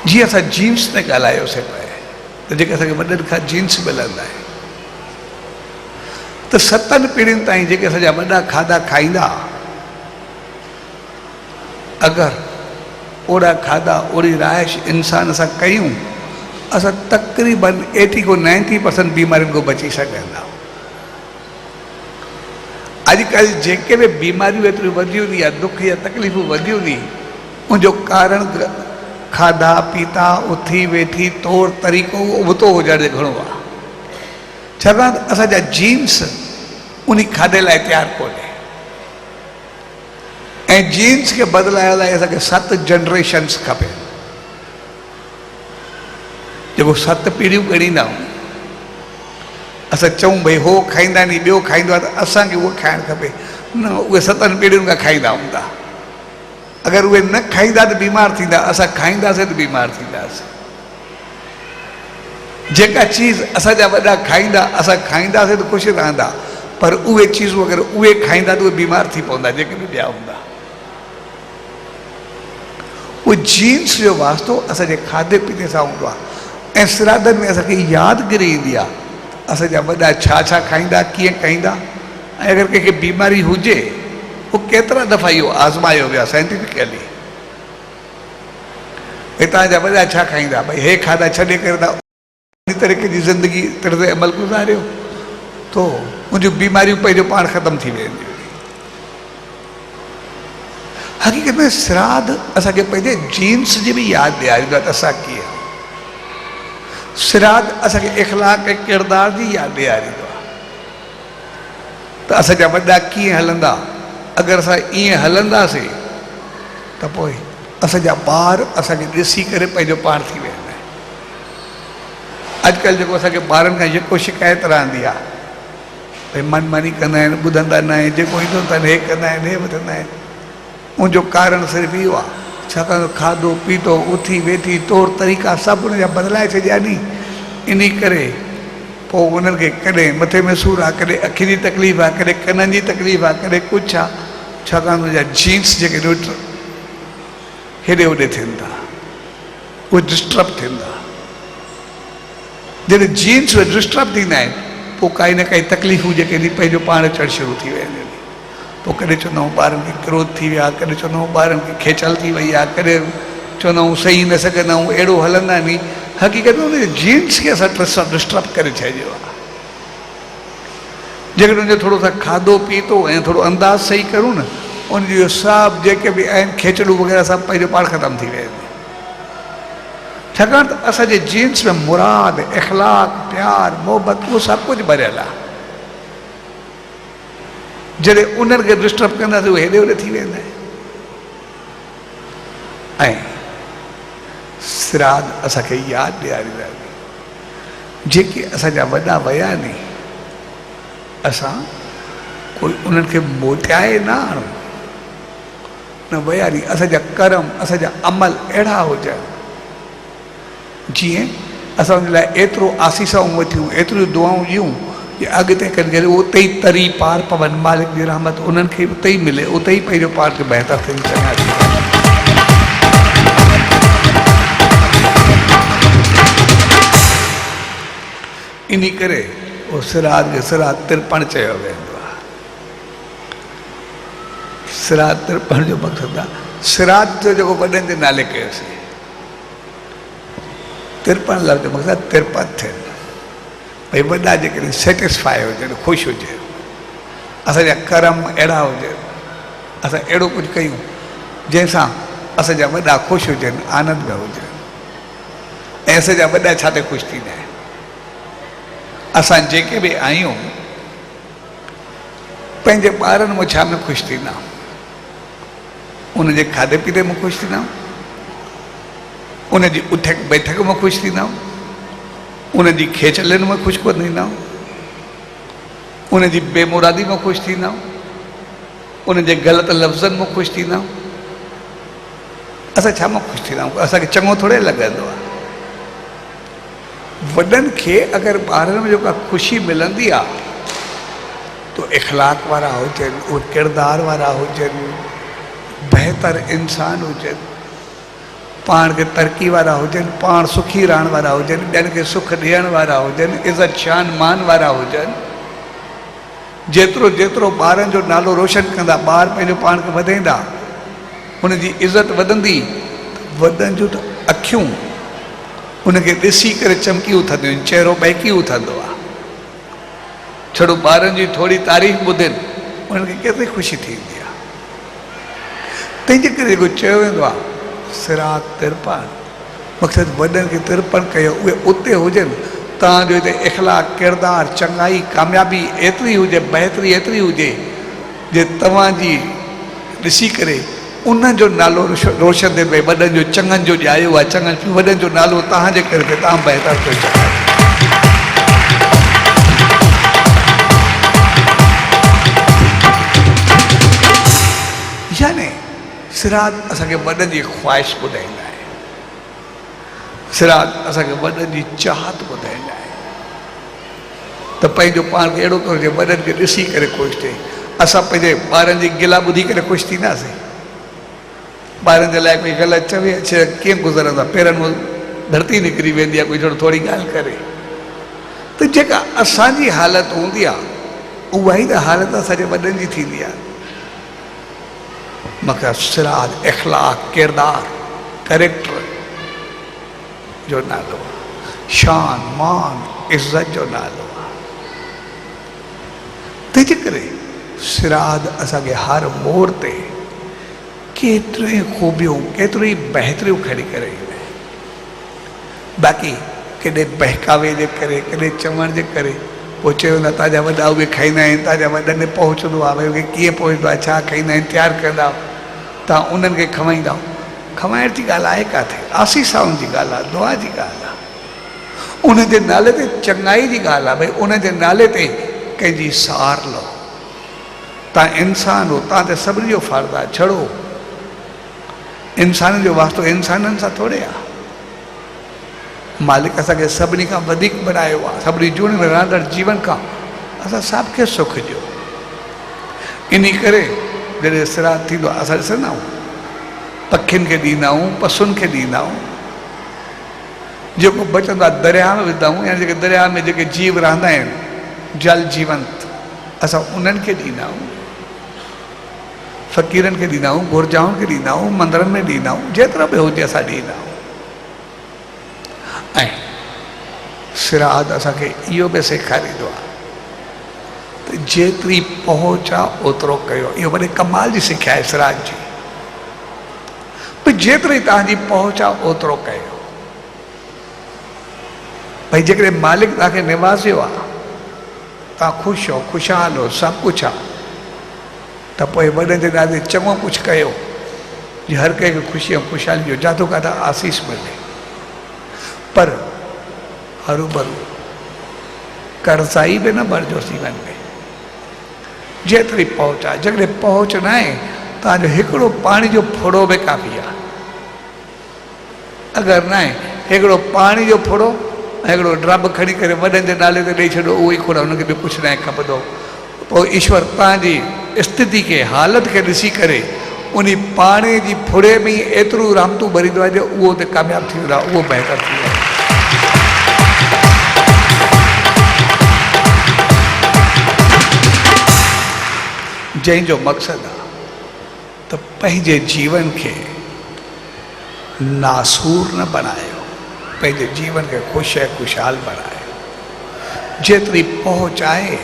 जीअं असां जीन्स ते ॻाल्हायोसीं पिए त जेके असांखे वॾनि खां जीन्स मिलंदा आहिनि त 7 पीढ़ियुनि ताईं जेके असांजा वॾा खाधा खाईंदा, अगरि ओड़ा खाधा ओड़ी राइश इंसान सां कयूं, असां तक़रीबन 80 को 90% बीमारियुनि खां बची सघंदा। अॼुकल्ह जेके बि बीमारियूं एतिरियूं वधियूं थी या दुख या तकलीफ़ूं वधियूं थी, उनजो कारण खाधा पीता, उथी वेठी तौर तरीक़ो उबतो हुजण जो घणो आहे। छाकाणि त असांजा जीन्स उन खाधे लाइ तयारु कोन्हे ऐं जीन्स खे बदिलाइण लाइ असांखे 7 जनरेशन्स खपे। जेको 7 पीढ़ियूं ॻणींदा आहियूं, असां चऊं भई हो खाईंदा नी ॿियो खाईंदो आहे त असांखे उहो खाइणु खपे। न, उहे 7 पीढ़ियुनि खां खाईंदा हूंदा। अगरि उहे न खाईंदा त बीमार थींदा, असां खाईंदासीं त बीमार थींदासीं। जेका चीज़ असांजा वॾा खाईंदा, असां खाईंदासीं त ख़ुशि रहंदा, पर उहे चीज़ूं अगरि उहे खाईंदा त उहे बीमार थी पवंदा जेके बि ॿिया हूंदा। उहो जीन्स जो वास्तो असांजे खाधे पीते सां हूंदो आहे। ऐं श्राद्धनि में असांखे यादगिरी ईंदी आहे असांजा वॾा छा छा खाईंदा, कीअं खाईंदा। ऐं अगरि कंहिंखे बीमारी हुजे, उहो केतिरा दफ़ा इहो आज़मायो वियो आहे साइंटिफिकली। हितां जा वॾा छा खाईंदा, भई हे खाधा छॾे करे था उन तरीक़े जी ज़िंदगी तर्ज़ अमल गुज़ारियो तो मुंहिंजूं बीमारियूं पंहिंजो पाण ख़तमु थी वेंदियूं। हक़ीक़त में श्राद्ध असांखे पंहिंजे जीन्स जी बि यादि ॾियारींदो आहे त असां कीअं। श्राद्ध असांखे इख़लाक़ ऐं किरदार जी यादि ॾियारींदो आहे त असांजा वॾा कीअं हलंदा। अगरि असां ईअं हलंदासीं त पोइ असांजा ॿार असांखे ॾिसी करे पंहिंजो पाण थी वेंदा आहिनि। अॼुकल्ह जेको असांखे ॿारनि खां जेको शिकायत रहंदी आहे, भई मनमानी कंदा आहिनि, ॿुधंदा न आहिनि, जेको ईंदो अथनि हे कंदा आहिनि, हे वठंदा आहिनि। उनजो कारण सिर्फ़ु इहो आहे छाकाणि त खाधो पीतो, उथी वेठी तौर तरीक़ा सभु उनजा बदिलाए छॾिया नी। इन करे पोइ उन्हनि खे कॾहिं मथे में सूरु आहे, कॾहिं अखियुनि जी तकलीफ़ आहे, कॾहिं कननि जी तकलीफ़ आहे, कॾहिं कुझु आहे। छाकाणि उनजा जीन्स जेके हेॾे होॾे थियनि था, उहे डिस्टर्ब थियनि था। जॾहिं जीन्स उहे डिस्टर्ब थींदा आहिनि, पोइ काई न काई तकलीफ़ूं जेके पंहिंजो पाण अचणु शुरू थी वेंदियूं आहिनि। पोइ कॾहिं चवंदा आहियूं ॿारनि खे क्रोध थी विया, कॾहिं चवंदा आहियूं ॿारनि खे खेचल थी वई आहे, कॾहिं चवंदा आहियूं सही न सघंदा आहियूं, अहिड़ो हलंदा नी। हक़ीक़त में उनजे जीन्स खे असां डिस्टर्ब करे छॾियो आहे। जेकॾहिं उनजो थोरो सा खाधो पीतो ऐं थोरो अंदाज़ सही करूं न, उनजो सभु जेके बि आहिनि खेचड़ूं वग़ैरह सभु पंहिंजो पाण ख़तमु थी वेंदी। छाकाणि त असांजे जीन्स में मुराद, इख़लाक़, प्यार, मोहबत उहो सभु कुझु भरियल आहे। जॾहिं उन्हनि खे डिस्टर्ब कंदासीं उहे हेॾे होॾे थी वेंदा आहिनि। ऐं श्राद्ध असांखे यादि ॾियारींदा आहिनि जेके असांजा वॾा विया नी, असां कोई उन्हनि खे मोटाए न आणूं, न विया नी। असांजा कर्म, असांजा अमल अहिड़ा हुजनि जीअं असां उन लाइ एतिरो आसीसाऊं वठियूं, एतिरियूं दुआऊं ॾियूं कि अॻिते करे उते ई तरी पार पवनि। मालिक जी रहमत उन्हनि खे उते ई मिले, उते ई पंहिंजो पाण खे बहितर थियनि चङा थी। इन करे उहो श्राद्ध खे श्राद्ध तिरपण चयो वेंदो आहे। श्राद्ध तिरपण जो मक़सदु आहे श्राद्ध जो जेको वॾनि जे नाले कयोसीं, तिरपण लफ़्ज़ जो मक़सदु तिरपन थियनि। भई वॾा जेकॾहिं सेटिस्फाई हुजनि, ख़ुशि हुजनि, असांजा कर्म अहिड़ा हुजनि, असां अहिड़ो कुझु कयूं जंहिंसां असांजा वॾा ख़ुशि हुजनि, आनंद में हुजनि। ऐं असांजा वॾा छा ते ख़ुशि थींदा आहिनि। असां जेके बि आहियूं पंहिंजे ॿारनि में छा में ख़ुशि थींदा, उनजे खाधे पीते में ख़ुशि थींदा, उनजी उठक बैठक में ख़ुशि थींदा, उनजी खेचलनि में ख़ुशि कोन थींदा, उनजी बेमुरादी में ख़ुशि थींदा, उनजे ग़लति लफ़्ज़नि में ख़ुशि थींदा। असां छा में ख़ुशि थींदा आहियूं? असांखे चङो थोरे लॻंदो आहे। वॾनि खे अगरि ॿारनि में जेका ख़ुशी मिलंदी आहे तो इख़लाक़ वारा हुजनि, उहे किरदार वारा हुजनि, बहितर इंसान हुजनि, पाण खे तरक़ी वारा हुजनि, पाण सुखी रहण वारा हुजनि, ॿियनि खे सुख ॾियण वारा हुजनि, इज़त शान मान वारा हुजनि। जेतिरो जेतिरो ॿारनि जो नालो रोशन कंदा, ॿार पंहिंजो पाण खे वधाईंदा, हुनजी इज़त वधंदी, वॾनि जूं अखियूं उनखे ॾिसी करे चमकी उथंदियूं आहिनि, चहिरो बहकी उथंदो आहे। छड़ो ॿारनि जी थोरी तारीफ़ ॿुधनि उन्हनि खे केतिरी ख़ुशी थींदी आहे। तंहिंजे करे जेको चयो वेंदो आहे सिरात तिरपण, मक़सदु वॾनि खे तिरपण कयो, उहे उते हुजनि, तव्हांजो हिते इख़लाक़ किरदार चङाई कामयाबी एतिरी हुजे, बहितरी एतिरी हुजे जे तव्हांजी ॾिसी करे उन्हनि जो नालो रोशन थिए भई वॾनि जो चङनि जो ॼायो आहे, चङनि वॾनि जो नालो तव्हांजे करे थिए, तव्हां बहितर थियो। याने सिरात असांखे वॾनि जी ख़्वाहिश ॿुधाईंदा आहिनि, सिरात असांखे वॾनि जी चाहत ॿुधाईंदा आहिनि त पंहिंजो पाण खे अहिड़ो करिजे वॾनि खे ॾिसी करे ख़ुशि थिए। असां पंहिंजे ॿारनि जी गिला ॿुधी करे ख़ुशि थींदासीं? ॿारनि जे लाइ कोई ग़लति चवे छा कीअं गुज़रंदा, पेरनि में धरती निकिरी वेंदी आहे कोई थोरी ॻाल्हि करे। त जेका असांजी हालति हूंदी आहे उहा ई त हालति असांजे वॾनि जी थींदी आहे। मगर सिरात इख़लाक़ किरदार करेक्टर जो नालो, शान मान इज़त जो नालो आहे। तंहिंजे करे सिरात असांखे हर मोड़ ते केतिरी ख़ूबियूं केतिरी बहितरियूं खणी करे ईंदा आहिनि। बाक़ी केॾे बहकावे जे करे केॾे चवण जे करे पोइ चयो न तव्हांजा वॾा उहे खाईंदा आहिनि, तव्हांजा वॾनि पहुचंदो आहे, भई उहे कीअं पहुचंदो आहे, छा खाईंदा आहिनि, तयारु कंदा, तव्हां उन्हनि खे खवाईंदा। खवाइण जी ॻाल्हि आहे किथे? आसीसाउनि जी ॻाल्हि आहे, दुआ जी ॻाल्हि आहे, उनजे नाले ते चङाई जी ॻाल्हि आहे। भई उनजे नाले ते कंहिंजी सार लो, तव्हां इंसान हो, तव्हां ते सभिनी जो फ़र्ज़ु आहे। छड़ो इंसाननि जो वास्तो इंसाननि सां थोरे आहे। मालिक असांखे सभिनी खां वधीक बनायो आहे, सभिनी जून में रहंदड़ जीवन खां असां सभ खे सुख ॾियो। इन करे जॾहिं सिरात थींदो आहे असां ॾिसंदा आहियूं पखियुनि खे ॾींदा आहियूं, पशुनि खे ॾींदा आहियूं, जेको बचंदो आहे दरिया में विझंदा आहियूं, या जेके दरिया में जेके जीव रहंदा आहिनि जल जीवंत, असां उन्हनि खे ॾींदा आहियूं, फ़क़ीरनि खे ॾींदा आहियूं, घुर्जाउनि खे ॾींदा आहियूं, मंदरनि में ॾींदा आहियूं, जेतिरो बि हुजे असां ॾींदा आहियूं। ऐं सिरात असांखे इहो बि सेखारींदो आहे त जेतिरी पहुच आहे ओतिरो कयो। इहो वॾे कमाल जी सिख्या आहे सिरात जी, भई जेतिरी तव्हांजी पहुच आहे ओतिरो कयो। भई जेकॾहिं मालिक तव्हांखे निवाज़ियो आहे, तव्हां ख़ुशि हो, ख़ुशहाल हो, सभु कुझु आहे, त पोइ वॾनि जे नाले चङो कुझु कयो जी हर कंहिंखे ख़ुशी ऐं ख़ुशहाली जो जाथो काथा आसीस मिले। पर हरू भरू कर्ज़ाई बि न भरिजो जीवन में। जेतिरी पहुच आहे, जेकॾहिं पहुच न आहे तव्हांजो हिकिड़ो पाणी जो फुड़ो बि काफ़ी आहे। अगरि न आहे हिकिड़ो पाणी जो फुड़ो ऐं हिकिड़ो ड्रम खणी करे वॾनि जे नाले ते ॾेई छॾो, उहो ई खोड़, हुनखे बि कुझु न आहे खपंदो। पोइ ईश्वर तव्हांजी स्थिति खे हालति खे ॾिसी करे उन पाणी जी फुड़े में ई एतिरो रहमतूं भरींदो आहे जो उहो त कामयाबु थी वेंदो आहे, उहो बहितर थी वेंदो आहे। जंहिंजो मक़सदु आहे त पंहिंजे जीवन खे नासूर न बनायो, पंहिंजे जीवन खे ख़ुशि ऐं ख़ुशहाल बनायो। जेतिरी पहुच आहे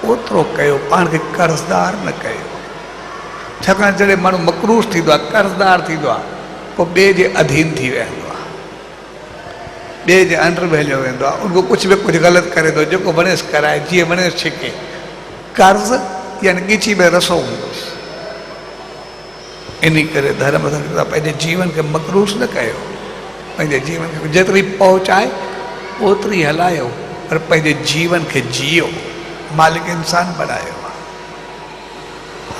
ओतिरो कयो, पाण खे कर्ज़दार न कयो। छाकाणि जॾहिं माण्हू मक़रूज़ थींदो आहे, कर्ज़दार थींदो आहे, पोइ ॿिए जे अधीन थी वेंदो आहे, ॿिए जे अंडर में हलियो वेंदो आहे। उनको कुझु बि कुझु ग़लति करे थो, जेको वणेसि कराए, जीअं वणेसि छिके, कर्ज़ यानी ॻिची में रसो हूंदुसि। इन करे धर्म पंहिंजे जीवन खे मकरूस न कयो, पंहिंजे जीवन खे जेतिरी पहुच आहे ओतिरी हलायो, पर पंहिंजे जीवन खे जियो। मालिक इंसान बनायो आहे,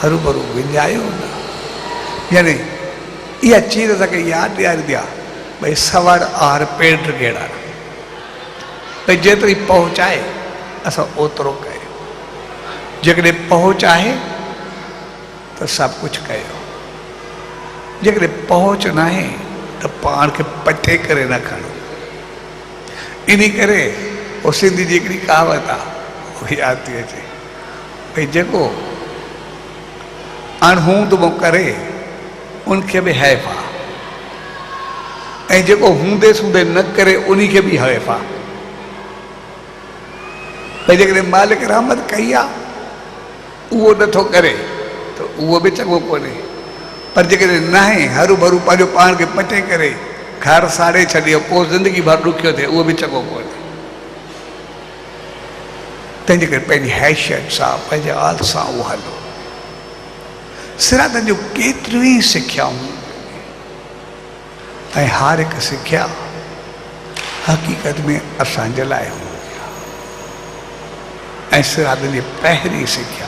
हरू भरू विञायो न। यानी इहा चीज़ असांखे यादि ॾियारींदी आहे भई सवर आर पेट कहिड़ा, भई जेतिरी पहुच आहे असां ओतिरो कयो। जेकॾहिं पहुच आहे त सभु कुझु कयो, जेकॾहिं पहुच न आहे त पाण खे पटे करे न खणो। इन करे उहो सिंधी जी हिकिड़ी कहावत आहे, उहो यादि थी अचे भई जेको अणहूंदो करे उनखे बि हैफ़ आहे, ऐं जेको हूंदे सूंदे न करे उन खे बि हैफ़ आहे। भई जेकॾहिं मालिक रहमत कई आहे उहो नथो करे त उहो बि चङो कोन्हे, पर जेकॾहिं न आहे हरू भरू पंहिंजो पाण खे पटे करे घर साड़े छॾियो, पोइ ज़िंदगी भर ॾुखियो थिए, उहो बि चङो कोन्हे। तंहिंजे करे पंहिंजी हैसियत सां पंहिंजे आल सां उहो हलो। सिरादनि जूं केतिरियूं ई सिखियाऊं, ऐं हर हिकु सिखिया हक़ीक़त में असांजे लाइ हूंदी आहे। ऐं सिरादनि जी पहिरीं सिखिया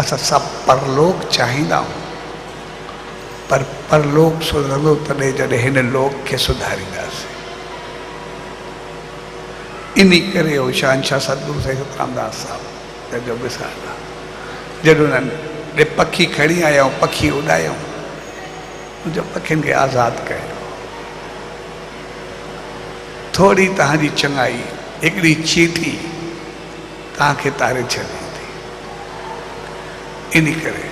असां सभु परलोक चाहींदा आहियूं, पर परलोक सुधरंदो तॾहिं जॾहिं हिन लोक खे सुधारींदासीं। इन करे हो शहंशाह सतगुरु साईं सतरामदास साहिबु जंहिंजो मिसाल आहे, जॾहिं उन्हनि पखी खणी आया ऐं पखी उॾायूं, मुंहिंजो पखियुनि खे आज़ादु कयो। थोरी तव्हांजी चङाई हिकिड़ी चीटी तव्हांखे तारे छॾींदी। इन करे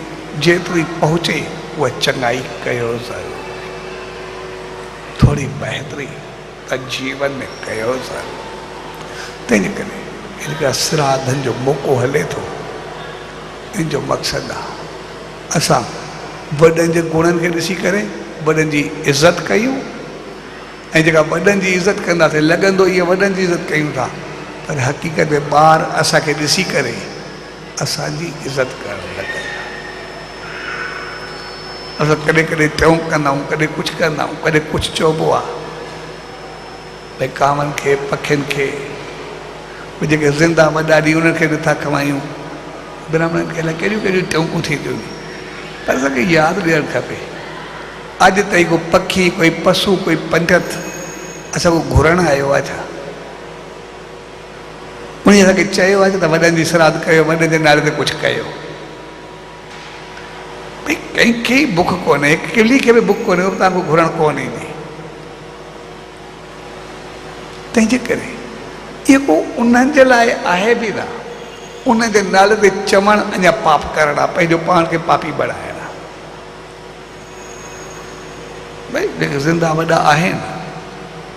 जेतिरी पहुचे उहा चङाई कयो ज़रूरु, थोरी बहितरी त जीवन में कयो ज़रूरु। तंहिंजे करे इन करे सिराधनि जो मौक़ो हले थो, इन जो मक़सदु आहे असां वॾनि जे गुणनि खे ॾिसी करे वॾनि जी इज़त कयूं, ऐं जेका वॾनि जी इज़त कंदासीं लॻंदो इहे वॾनि जी इज़त कयूं था, पर हक़ीक़त में ॿार असांखे ॾिसी करे असांजी इज़त करणु लॻंदा। असां कॾहिं कॾहिं टियों कंदा आहियूं, कॾहिं कुझु कंदा आहियूं, कॾहिं कुझु चइबो आहे भई कावनि खे पखियुनि खे, जेके ज़िंदा वॾा ॾींहुं उन्हनि खे नथा खवायूं। ब्राह्मणनि खे अलाए कहिड़ियूं कहिड़ियूं टोंकूं थींदियूं आहिनि, पर असांखे यादि ॾियणु खपे अॼु ताईं को पखी, कोई पशु, कोई पंडित असांखो घुरणु आयो आहे छा? उन असांखे चयो आहे त वॾनि जी श्राद्ध कयो, वॾनि जे नाले ते कुझु कयो। भई कंहिंखे ई बुख कोन्हे, हिकु किली खे बि बुख कोन्हे, उहो तव्हांखे घुरणु कोन ईंदी। तंहिंजे करे इहो को उन्हनि जे लाइ आहे बि न, उन जे नाले ते चवणु अञा पाप करणु आहे, पंहिंजो पाण खे पापी बणाइणु आहे। भई जेके ज़िंदा वॾा आहिनि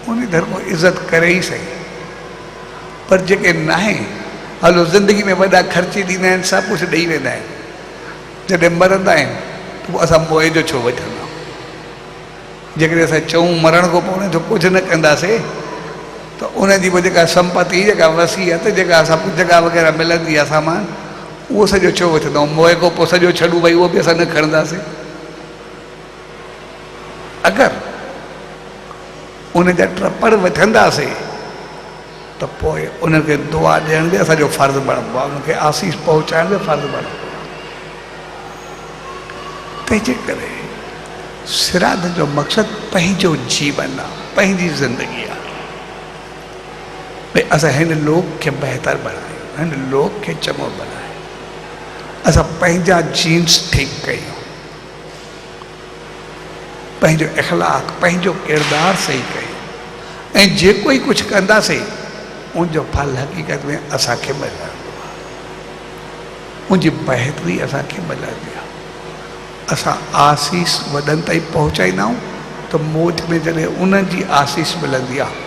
उन धर्म को इज़त करे ई सही, पर जेके न आहिनि हलो ज़िंदगी में वॾा ख़र्ची ॾींदा आहिनि, सभु कुझु ॾेई वेंदा आहिनि, जॾहिं मरंदा आहिनि त पोइ असां मोए जो छो वठंदा आहियूं? जेकॾहिं असां चऊं मरण खां पोइ जो कुझु न कंदासीं त उनजी पोइ जेका संपत्ति, जेका वसीयत, जेका असां जॻह वग़ैरह मिलंदी आहे सामान, उहो सॼो छो वठंदा आहियूं? मोए खां पोइ सॼो छॾूं भई उहो बि असां न खणंदासीं। अगरि उन जा ट्रपड़ वठंदासीं त पोइ उनखे दुआ ॾियण बि असांजो फ़र्ज़ु बणंदो आहे, उनखे आसीस पहुचाइण बि फ़र्ज़ु बणंदो आहे। तंहिंजे करे सिराद जो मक़सदु पंहिंजो जीवन आहे, पंहिंजी ज़िंदगी आहे। भई असां हिन लोक खे बहितर बणायूं, हिन लोक खे चङो बणायूं, असां पंहिंजा जीन्स ठीकु कयूं, पंहिंजो इख़लाक़, पंहिंजो किरदारु सही कयूं, ऐं जेको ई कुझु कंदासीं उनजो फल हक़ीक़त में असांखे मिलंदो आहे, उनजी बहितरी असांखे मिलंदी आहे। असां आसीस वॾनि ताईं पहुचाईंदा आहियूं त मौत में जॾहिं उन्हनि जी आसीस मिलंदी आहे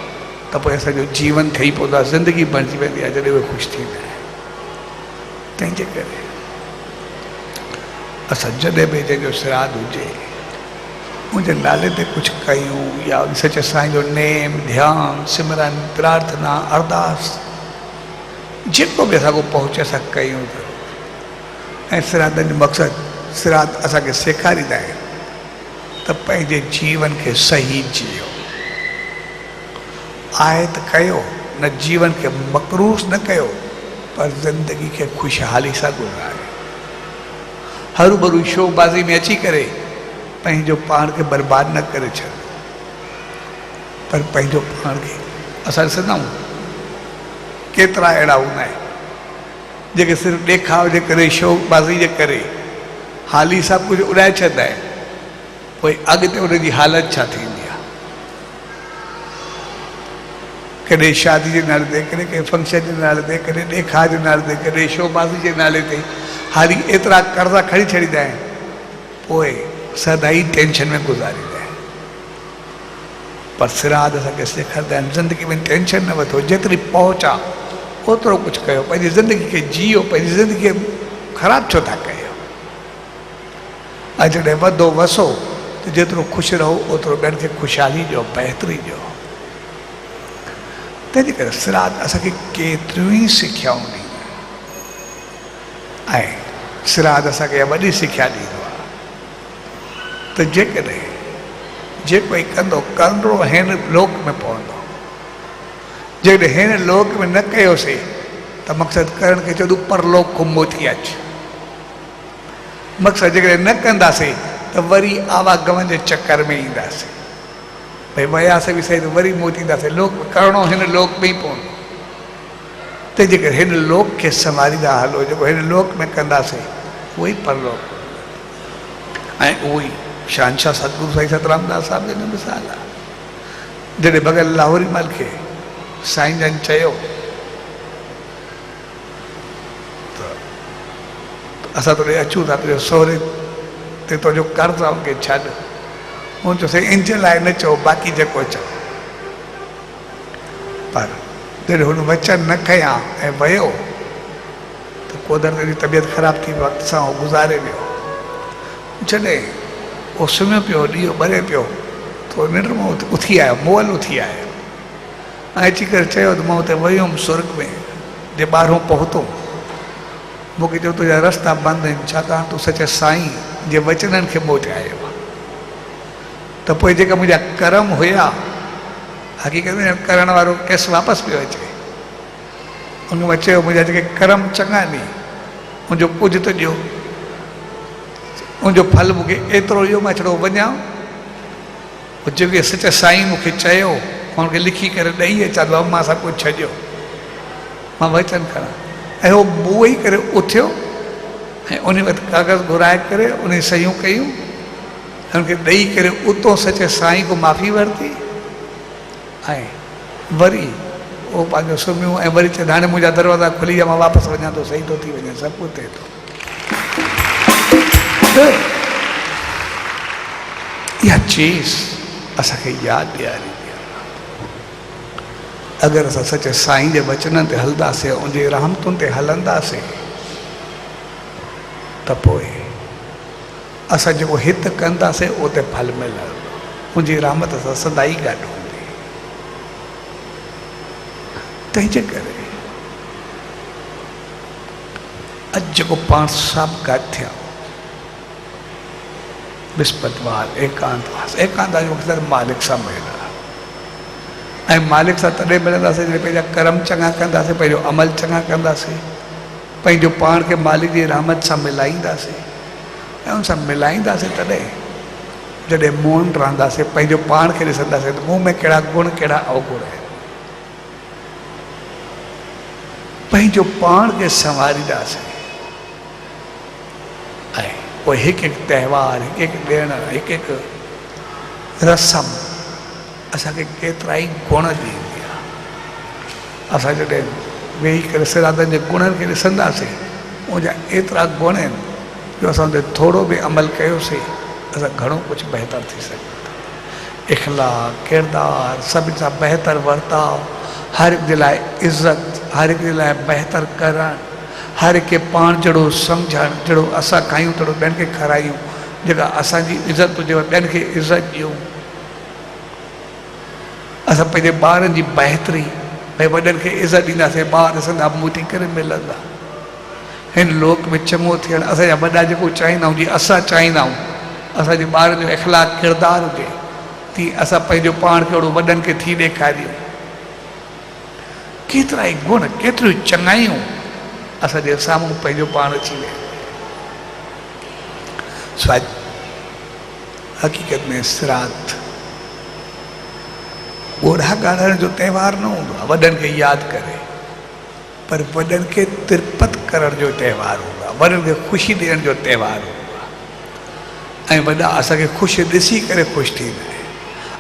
त पोइ असांजो जीवन ठही पवंदो आहे, ज़िंदगी बणिजी वेंदी आहे जॾहिं उहे ख़ुशि थींदा आहिनि। तंहिंजे करे असां जॾहिं बि जंहिंजो श्राद्ध हुजे उनजे नाले ते कुझु कयूं, या सच साईं जो नेम, ध्यानु, सिमरन, प्रार्थना, अरदास, जेको भी असांखे पहुचे असां कयूं था। ऐं सिरादनि जो मक़सदु सिराद असांखे सेखारींदा आहिनि त पंहिंजे जीवन खे सही जियो। आहे त कयो, न जीवन खे मकरूस न कयो, पर ज़िंदगी खे ख़ुशहाली सां गुज़ारियो। हरूभरू शोबाज़ी में अची करे पंहिंजो पाण खे बर्बाद न करे छॾियो, पर पंहिंजो पाण खे असां ॾिसंदा आहियूं केतिरा अहिड़ा हूंदा आहिनि जेके सिर्फ़ु ॾेखाव जे करे शोबाज़ी जे करे हाली सभु कुझु उॾाए छॾींदा आहिनि, पोइ अॻिते उनजी हालत छा थींदी आहे। कॾहिं शादी जे नाले ते, कॾहिं कंहिं फंक्शन जे नाले ते, कॾहिं ॾेखाव जे नाले ते, कॾहिं शोबाज़ी जे नाले ते हाली एतिरा कर्ज़ा खणी छॾींदा आहिनि, पोइ सदाई टेंशन में गुज़ारींदा आहिनि। पर सिराद असांखे सेखारींदा आहिनि ज़िंदगी में टेंशन न वठो, जेतिरी पहुच आहे ओतिरो कुझु कयो, पंहिंजी ज़िंदगी खे जियो, पंहिंजी ज़िंदगी खे ख़राबु छो था कयो। ऐं जॾहिं वधो वसो त जेतिरो ख़ुशि रहो ओतिरो ॿियनि खे ख़ुशहाली ॾियो, बहितरी ॾियो। तंहिंजे करे सिराद असांखे केतिरियूं ई सिखियाऊं ॾींदो आहे। ऐं सिराद असांखे वॾी सिखिया ॾींदो आहे त जेकॾहिं जेको ई कंदो कंदो हिन लोक में पवंदो, जेकॾहिं हिन लोक में न कयोसीं त मक़सदु करण खे चवंदो परलोक खां मोती अच। मक़सदु जेकॾहिं न कंदासीं त वरी आवागमन जे चकर में ईंदासीं, भई वियासीं बि सही त वरी मोटींदासीं। लोक करिणो हिन लोक में ई पवंदो। तंहिंजे करे हिन लोक खे संभालींदा हलो, जेको हिन लोक में कंदासीं उहो ई परलोक। ऐं उहो ई शहंशाह सतगुरु साईं सतरामदास साहिब जो मिसाल आहे। जॾहिं भॻत लाहौरी मल खे साईं जन चयो त असां तोॾे अचूं था, तुंहिंजो सहुरे ते तुंहिंजो कर्ज़ु आहे उनखे छॾ। हुन चयोसीं इन जे लाइ न चओ, बाक़ी जेको चओ। पर जॾहिं हुन वचन न खयां ऐं वियो त कुदरत जी तबियत ख़राबु थी वक़्त सां उहो गुज़ारे वियो। जॾहिं उहो सुम्हियो पियो, ॾींहुं ॿरे पियो, थोरो निंड मां उथी आयो, मुअल उथी आयो ऐं अची करे चयो त मां हुते वियुमि स्वर्ग में, जे ॿाहिरों पहुतो मूंखे चयो तुंहिंजा रस्ता बंदि आहिनि, छाकाणि तूं सच साईं जे वचननि खे मोटे आयो आहे। त पोइ जेका मुंहिंजा कर्म हुया, हक़ीक़त में करण वारो केस वापसि पियो अचे। उन में चयो मुंहिंजा जेके कर्म चङा नी, मुंहिंजो कुझु त ॾियो, उनजो फल मूंखे एतिरो ॾियो मां छड़ो वञा। जेके सच साईं मूंखे चयो हुनखे लिखी करे ॾेई अचां त मां सभु कुझु छॾियो, मां वचन खणा। ऐं उहो बुह ई करे उथियो ऐं उन वटि कागज़ घुराए करे उन सयूं कयूं, हुनखे ॾेई करे उतो सच साईं को माफ़ी वरिती। ऐं वरी उहो पंहिंजो सुम्हियो ऐं वरी चए हाणे मुंहिंजा दरवाज़ा खुली विया, मां वापसि वञा थो, सही थो थी वञे, सभु कुझु थिए थो। इहा चीज़ असांखे यादि ॾियारींदी आहे। अगरि असां सच साईं जे वचननि ते हलंदासीं, उनजी रहमतुनि ते हलंदासीं, त पोइ असां जेको हित कंदासीं उते फल मिलंदो। उनजी रहमत सां सदाई गॾु हूंदी। तंहिंजे करे अॼु जेको पाण सभु गॾु थिया विस्पतिवार एकांतवास, एकांतवास जो मक़सदु मालिक सां मिलणु। ऐं मालिक सां तॾहिं मिलंदासीं जॾहिं पंहिंजा कर्म चङा कंदासीं, पंहिंजो अमल चङा कंदासीं, पंहिंजो पाण खे मालिक जी रहमत सां मिलाईंदासीं। ऐं उन सां मिलाईंदासीं तॾहिं जॾहिं मौन रहंदासीं, पंहिंजो पाण खे ॾिसंदासीं त मूं में कहिड़ा गुण कहिड़ा अवगुण आहिनि। पंहिंजो पाण खे संवारींदासीं। ऐं पोइ हिकु हिकु त्योहार, हिकु हिकु ॾिणु, हिकु हिकु रस्म असांखे केतिरा ई गुण ॾींदी आहे। असां जॾहिं वेही करे सिरादनि जे गुणनि खे ॾिसंदासीं, उनजा एतिरा गुण आहिनि जो असां उते थोरो बि अमल कयोसीं असां घणो कुझु बहितर थी सघे थो। इख़लाक़, किरदार, सभिनि सां बहितर वर्ताव, हर हिक जे लाइ इज़त, हर हिक जे लाइ बहितर करणु, हर हिकु खे पाण जहिड़ो सम्झणु, जहिड़ो असां खायूं तहिड़ो ॿियनि खे खारायूं, जेका असांजी इज़त हुजे ॿियनि खे इज़त ॾियूं। असां पंहिंजे ॿारनि जी बहितरी भाई वॾनि खे इज़त ॾींदासीं, ॿार ॾिसंदा मूं करे मिलंदा। हिन लोक में चङो थियणु असांजा वॾा जेको चाहींदा आहियूं, जीअं असां चाहींदा आहियूं असांजे ॿारनि जो इख़लाक़ किरदारु हुजे, तीअं असां पंहिंजो पाण खे ओड़ो वॾनि खे थी ॾेखारियूं। केतिरा ई गुण, केतिरियूं चङायूं असांजे साम्हूं पंहिंजो पाण अची विया। हक़ीक़त में श्राद्ध ॻोढ़ा ॻाढ़ण जो त्योहार न हूंदो आहे वॾनि खे यादि करे, पर वॾनि खे तिरपत करण जो त्योहार हूंदो आहे, वॾनि खे ख़ुशी ॾियण जो त्योहार हूंदो आहे। ऐं वॾा असांखे ख़ुशि ॾिसी करे ख़ुशि थींदा आहिनि,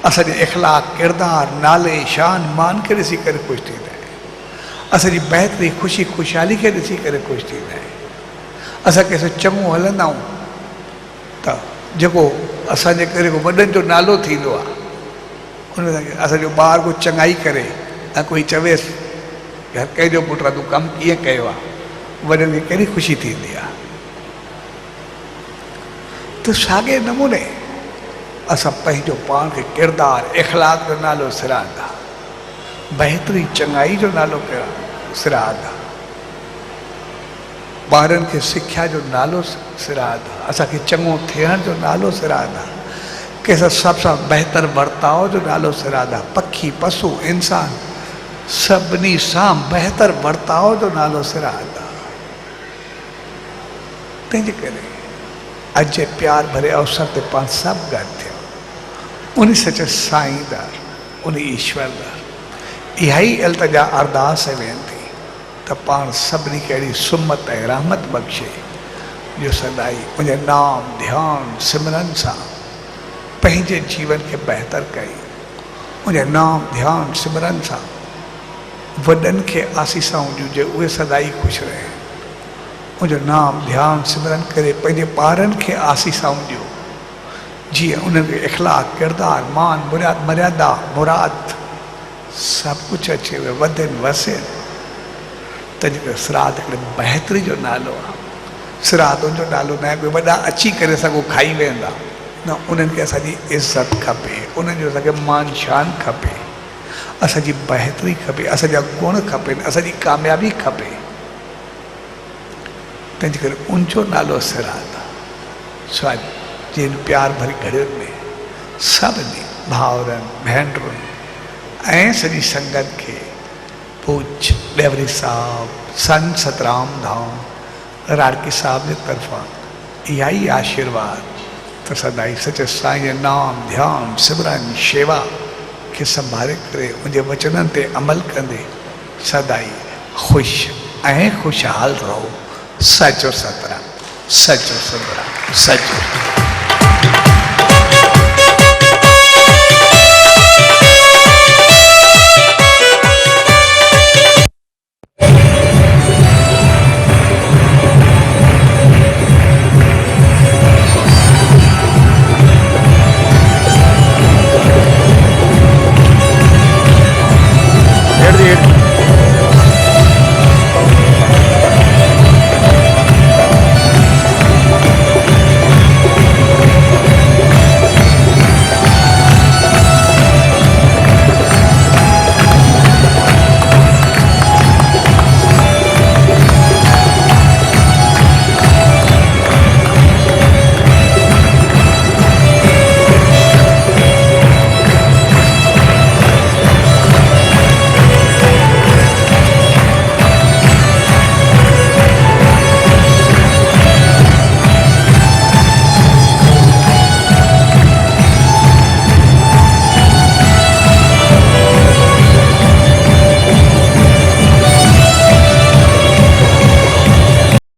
असांजे इख़लाक़ किरदारु नाले शान मान खे ॾिसी करे ख़ुशि थींदा आहिनि, असांजी बहितरी ख़ुशी ख़ुशहाली खे ॾिसी करे ख़ुशि थींदा आहिनि। असां कंहिंसां चङो हलंदा आहियूं त जेको असांजे करे वॾनि जो नालो थींदो आहे, उन असांजो ॿार को चङाई करे ऐं कोई चवेसि यार कंहिंजो पुटु तूं कमु कीअं कयो आहे, वॾनि खे कहिड़ी ख़ुशी थींदी आहे। त साॻे नमूने असां पंहिंजो पाण खे किरदारु इख़लाक़ जो नालो श्राद्ध आहे, बहितरी चङाई जो नालो श्राद्ध आहे, ॿारनि खे सिख्या जो नालो श्राद्ध आहे, असांखे चङो थियण जो नालो श्राद्ध आहे, कंहिंसां सभ सां बहितर बर्ताव जो नालो श्राद्ध आहे, पखी पशु इंसान सभिनी सां बहितर बर्ताव जो नालो श्राद्ध आहे। तंहिंजे करे अॼु जे प्यार भरे अवसर ते पाण सभु गॾु थिया, उन सच साईं दर, उन ईश्वर दर इहा ई इल्तिजा अरदास वेंदी त पाण सभिनी खे अहिड़ी सुमत ऐं रहमत बख़्शे जो सदाई उनजे नाम ध्यान सिमरन सां पंहिंजे जीवन खे बहितर कई, उनजे नाम ध्यान सिमरन सां वॾनि खे आसीसाऊं ॾिजे, उहे सदाई ख़ुशि रहे। उनजो नाम ध्यान सिमरन करे पंहिंजे ॿारनि खे आसीसाऊं ॾियो, जीअं उन्हनि खे इख़लाक़ किरदारु मान मर्यादा मुराद सभु कुझु अचे वधनि वसनि। तंहिंजे करे श्राद्ध हिकिड़े बहितरी जो नालो आहे, श्राद्ध जो नालो न आहे कोई वॾा अची करे असांखो खाई वेंदा, न उन्हनि खे असांजी इज़त खपे, उन्हनि जो असांखे मान शान खपे, असांजी बहितरी खपे, असांजा गुण खपनि, असांजी कामयाबी खपे। तंहिंजे करे उनजो नालो श्राद्ध आहे। स्वाद जिन प्यार भरी घड़ियुनि में सभिनी भाउरनि भेनरुनि ऐं सॼी संगत खे पूज डेवरी साहब संत सतराम धाम राड़की साहब जे तरफ़ां इहा ई आशीर्वाद त सदाई सच साईं जे नाम ध्यान सिमरन शेवा खे संभाले करे उनजे वचननि ते अमल कंदे सदाई ख़ुशि ऐं ख़ुशहाल रहो। सचो सतराम, सचो सतराम, सचो।